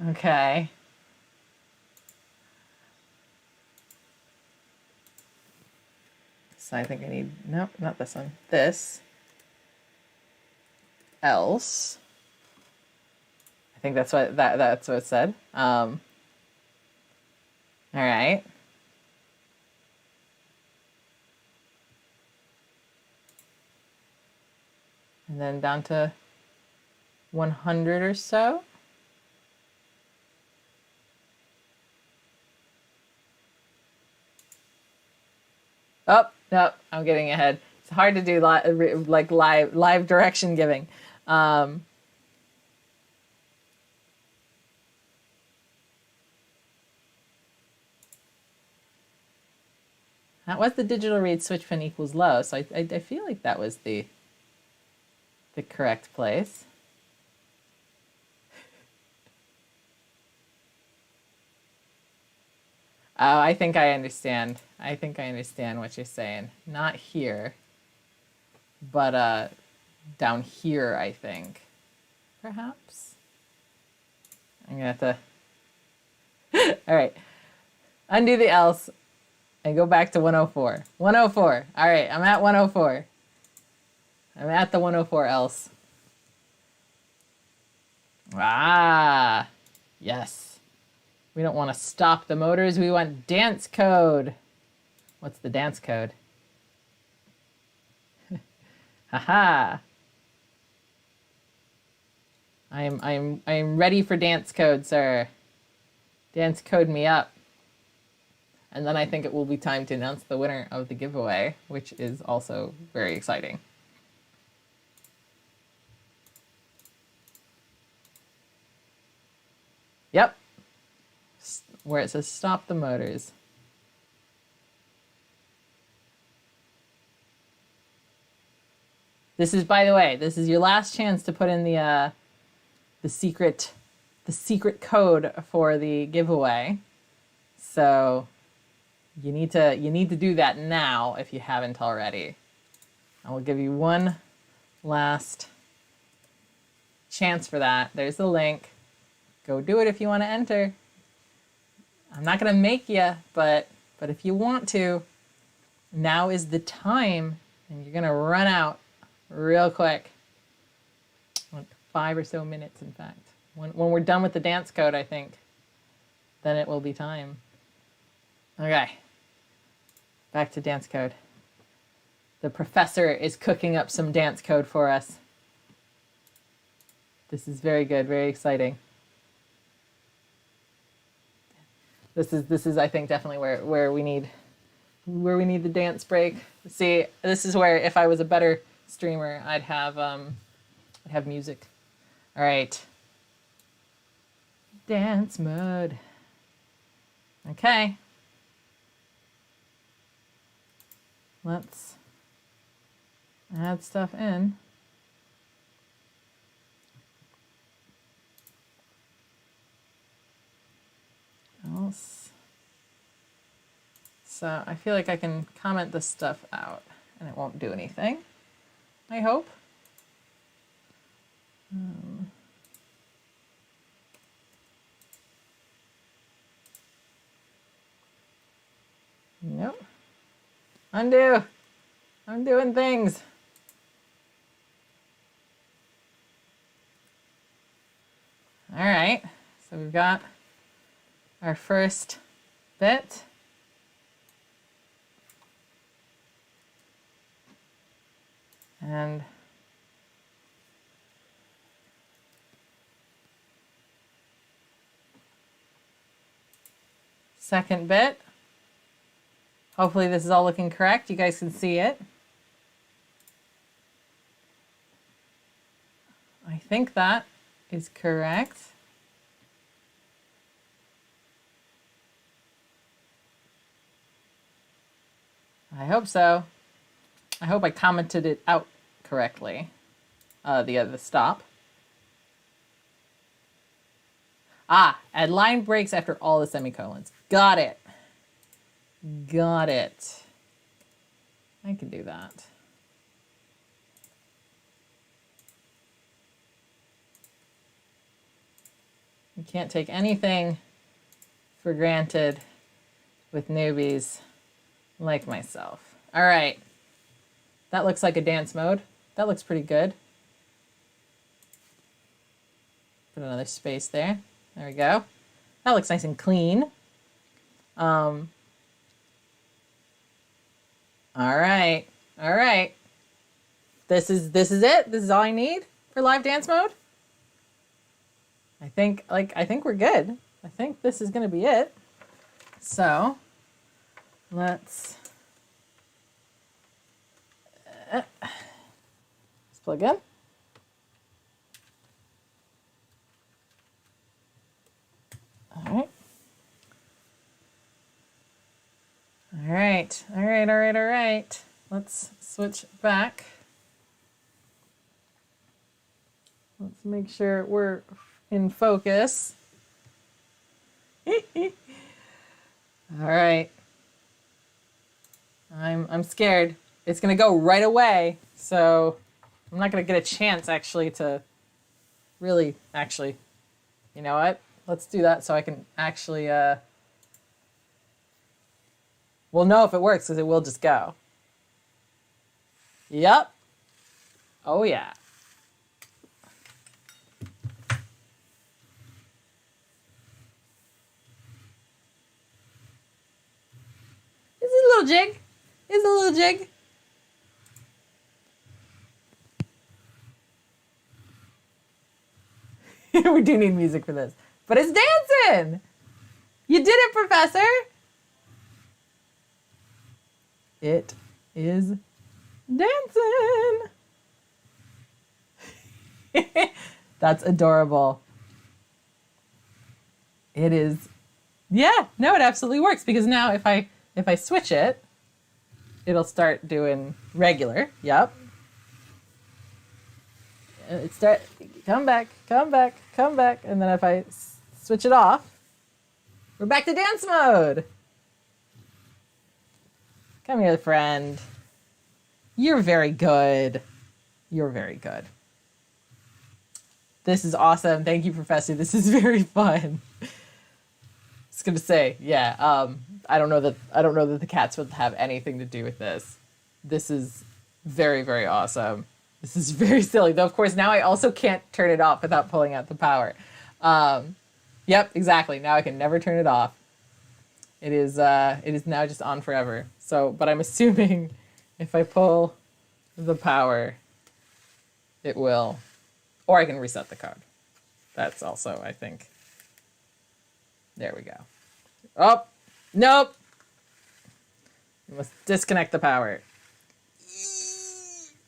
Okay. So I think I need, nope, not this one. This. Else. I think that's what that's what it said. All right. And then down to 100 or so. Oh, no, I'm getting ahead. It's hard to do like live direction giving. That was the digital read switch pin equals low, so I feel like that was the correct place. Oh, I think I understand. I think I understand what you're saying. Not here, but down here, I think. Perhaps. I'm gonna have to. All right. Undo the else and go back to 104. 104. All right, I'm at 104. I'm at the 104 else. Ah, yes. We don't want to stop the motors. We want dance code. What's the dance code? Haha. I'm ready for dance code, sir. Dance code me up. And then I think it will be time to announce the winner of the giveaway, which is also very exciting. Yep. Where it says stop the motors. This is, by the way, this is your last chance to put in the secret code for the giveaway. So you need to do that now if you haven't already. I will give you one last chance for that. There's the link. Go do it if you want to enter. I'm not going to make you, but if you want to, now is the time, and you're going to run out real quick. Like 5 or so minutes, in fact. When we're done with the dance code, I think, then it will be time. Okay. Back to dance code. The professor is cooking up some dance code for us. This is very good, very exciting. This is I think definitely where we need the dance break. See, this is where if I was a better streamer, I'd have music. All right. Dance mode. Okay. Let's add stuff in. Else. So I feel like I can comment this stuff out and it won't do anything, I hope. Nope. Undo. I'm doing things. All right, so we've got our first bit. And second bit. Hopefully this is all looking correct. You guys can see it. I think that is correct. I hope so. I hope I commented it out correctly. The stop. Add line breaks after all the semicolons. Got it. Got it. I can do that. You can't take anything for granted with newbies like myself. All right. That looks like a dance mode. That looks pretty good. Put another space there. There we go. That looks nice and clean. All right. All right. This is it. This is all I need for live dance mode. I think we're good. I think this is going to be it. So, let's plug in. All right. All right. All right. All right. All right. Let's switch back. Let's make sure we're in focus. All right. I'm scared. It's going to go right away. So I'm not going to get a chance actually to really actually, you know what? Let's do that so I can actually, we'll know if it works because it will just go. Yep. Oh yeah. It's a little jig. It's a little jig. We do need music for this. But it's dancing! You did it, Professor! It is dancing! That's adorable. It is. Yeah, no, it absolutely works because now if I switch it, it'll start doing regular. Yep. It start come back, come back, come back, and then if I switch it off, we're back to dance mode. Come here, friend. You're very good. You're very good. This is awesome. Thank you, Professor. This is very fun. I was gonna say, yeah. I don't know that the cats would have anything to do with this. This is very, very awesome. This is very silly, though. Of course, now I also can't turn it off without pulling out the power. Yep, exactly. Now I can never turn it off. It is now just on forever. So, but I'm assuming if I pull the power, it will, or I can reset the card. That's also, I think. There we go. Oh, nope. You must disconnect the power.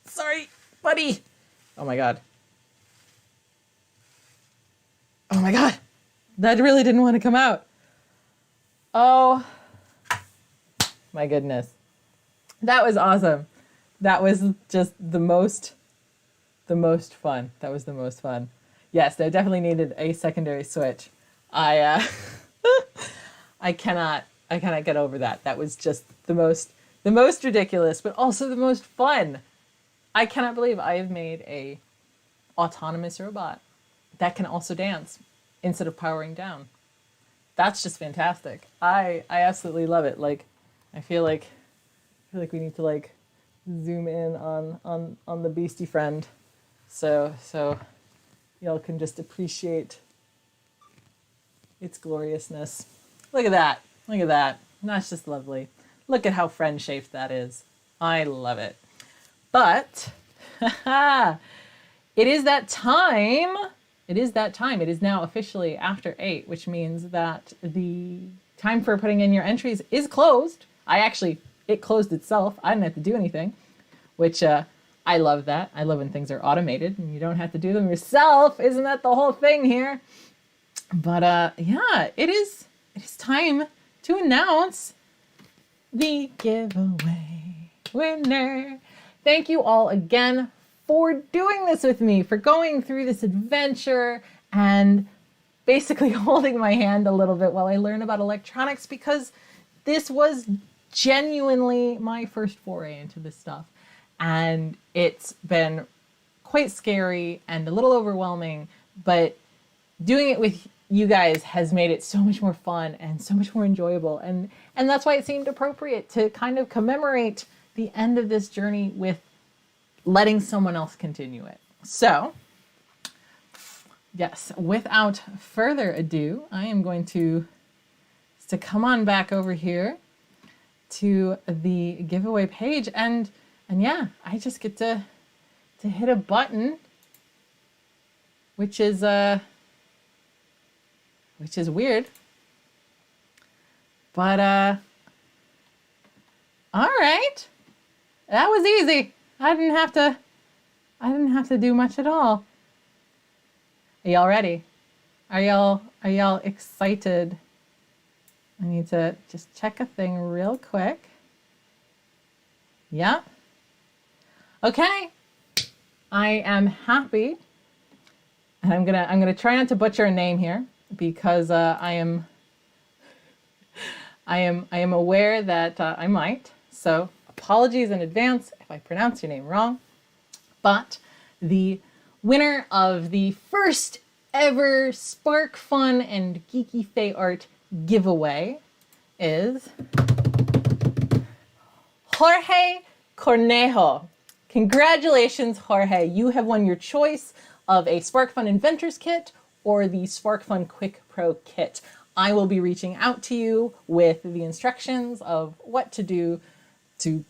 Sorry, buddy. Oh my god. Oh my god. That really didn't want to come out. Oh my goodness. That was awesome. That was just the most fun. That was the most fun. Yes, they definitely needed a secondary switch. I cannot get over that. That was just the most ridiculous, but also the most fun. I cannot believe I have made a autonomous robot that can also dance instead of powering down. That's just fantastic. I absolutely love it. Like, I feel like feel like we need to like zoom in on the beastie friend, so y'all can just appreciate its gloriousness. Look at that! Look at that! That's just lovely. Look at how friend-shaped that is. I love it. But it is that time. It is that time. It is now officially after 8, which means that the time for putting in your entries is closed. It closed itself. I didn't have to do anything, which I love that. I love when things are automated and you don't have to do them yourself. Isn't that the whole thing here? But yeah, it is time to announce the giveaway winner. Thank you all again for doing this with me, for going through this adventure and basically holding my hand a little bit while I learn about electronics, because this was genuinely my first foray into this stuff. And it's been quite scary and a little overwhelming, but doing it with you guys has made it so much more fun and so much more enjoyable. And that's why it seemed appropriate to kind of commemorate the end of this journey with letting someone else continue it. So, yes, without further ado, I am going to come on back over here to the giveaway page, and yeah, I just get to hit a button, which is weird, but all right, that was easy. I didn't have to do much at all. Are y'all ready? Are y'all excited? I need to just check a thing real quick. Yeah. Okay. I am happy. And I'm gonna try not to butcher a name here, because I am aware that I might. So apologies in advance if I pronounce your name wrong. But the winner of the first ever SparkFun and Geeky Fey Art giveaway is Jorge Cornejo. Congratulations, Jorge. You have won your choice of a SparkFun Inventors kit or the SparkFun Quick Pro kit. I will be reaching out to you with the instructions of what to do to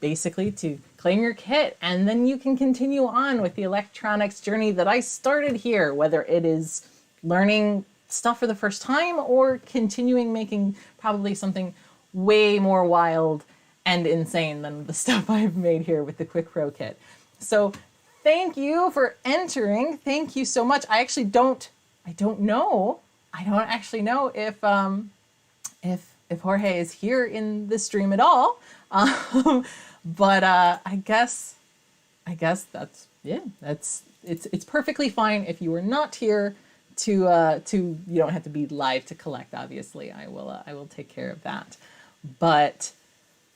claim your kit, and then you can continue on with the electronics journey that I started here, whether it is learning stuff for the first time or continuing making probably something way more wild and insane than the stuff I've made here with the Quick Pro kit. So thank you for entering. Thank you so much. I don't actually know if Jorge is here in the stream at all. But I guess it's perfectly fine if you are not here to you don't have to be live to collect. Obviously, I will take care of that. But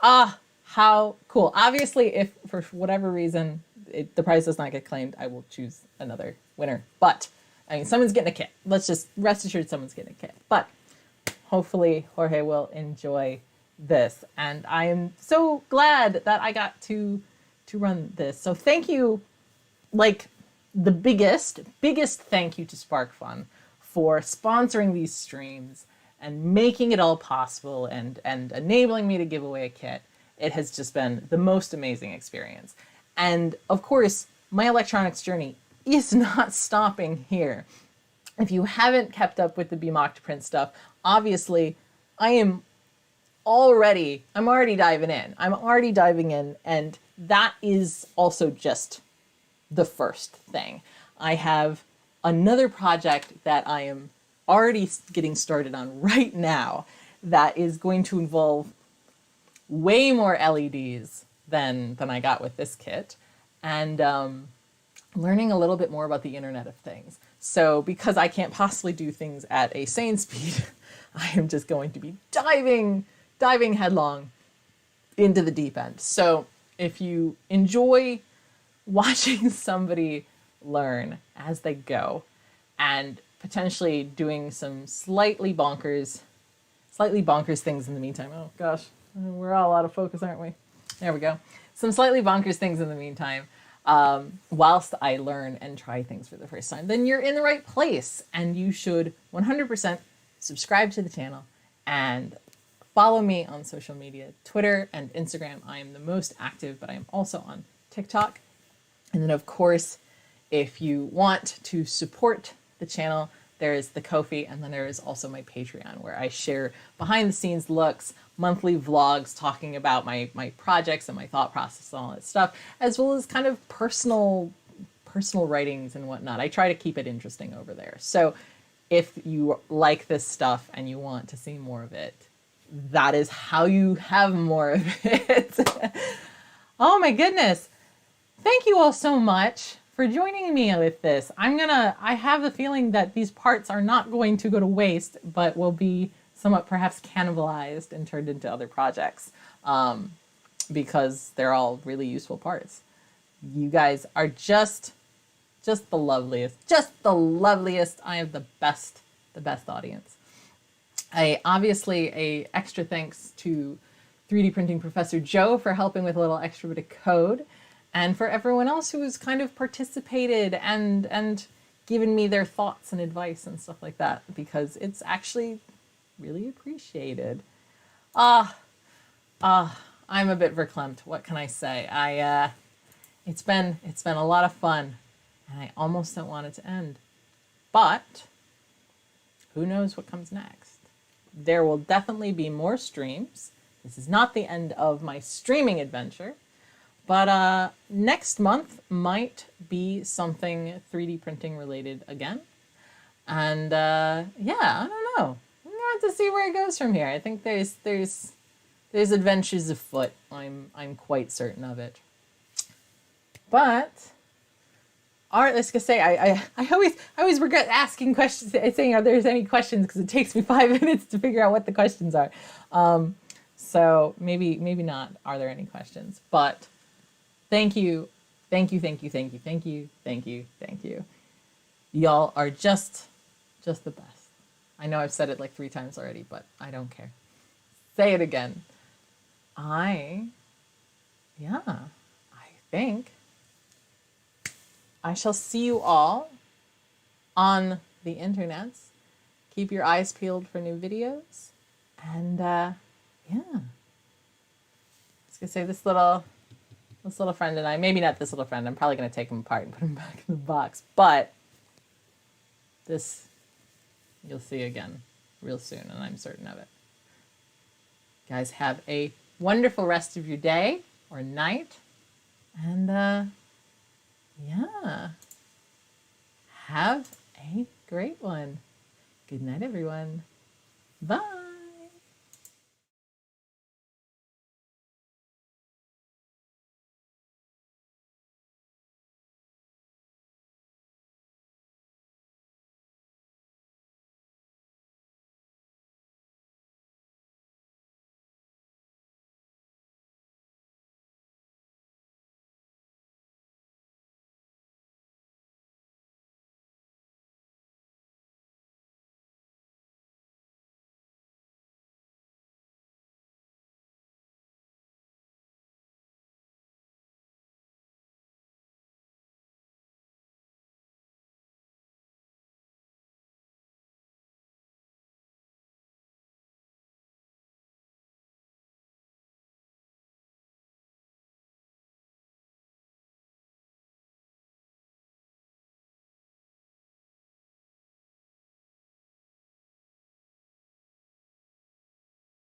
how cool! Obviously, if for whatever reason the prize does not get claimed, I will choose another winner. But I mean, someone's getting a kit. Let's just rest assured someone's getting a kit. But hopefully Jorge will enjoy this. And I am so glad that I got to run this. So thank you, like the biggest thank you to SparkFun for sponsoring these streams and making it all possible and enabling me to give away a kit. It has just been the most amazing experience. And of course, my electronics journey is not stopping here. If you haven't kept up with the Be Mocked Print stuff, obviously I'm already diving in. I'm already diving in, and that is also just the first thing. I have another project that I am already getting started on right now that is going to involve way more LEDs than I got with this kit, and learning a little bit more about the Internet of Things. So because I can't possibly do things at a sane speed, I am just going to be diving headlong into the deep end. So if you enjoy watching somebody learn as they go and potentially doing some slightly bonkers things in the meantime. Oh gosh, we're all out of focus, aren't we? There we go. Some slightly bonkers things in the meantime. Whilst I learn and try things for the first time, then you're in the right place, and you should 100% subscribe to the channel and follow me on social media, Twitter and Instagram. I am the most active, but I am also on TikTok. And then, of course, if you want to support the channel, there is the Ko-fi, and then there is also my Patreon, where I share behind-the-scenes looks, monthly vlogs talking about my projects and my thought process and all that stuff, as well as kind of personal writings and whatnot. I try to keep it interesting over there. So if you like this stuff and you want to see more of it, that is how you have more of it. Oh my goodness. Thank you all so much for joining me with this. I have a feeling that these parts are not going to go to waste, but will be somewhat perhaps cannibalized and turned into other projects, because they're all really useful parts. You guys are just the loveliest, I have the best audience. Obviously a extra thanks to 3D printing Professor Joe for helping with a little extra bit of code, and for everyone else who has kind of participated and given me their thoughts and advice and stuff like that, because it's actually really appreciated. I'm a bit verklempt. What can I say? It's been a lot of fun, and I almost don't want it to end. But who knows what comes next? There will definitely be more streams. This is not the end of my streaming adventure, but next month might be something 3D printing related again. And yeah, I don't know. I'm gonna have to see where it goes from here. I think there's adventures afoot. I'm quite certain of it. But all right, let's just say I always regret asking questions, saying are there any questions, because it takes me 5 minutes to figure out what the questions are. So maybe not. Are there any questions? But thank you. Y'all are just the best. I know I've said it like 3 times already, but I don't care. Say it again. I think I shall see you all on the internets. Keep your eyes peeled for new videos. And yeah. I was gonna say this little friend and I, maybe not this little friend, I'm probably gonna take him apart and put him back in the box, but this you'll see again real soon, and I'm certain of it. Guys, have a wonderful rest of your day or night, and yeah, have a great one. Good night, everyone. Bye.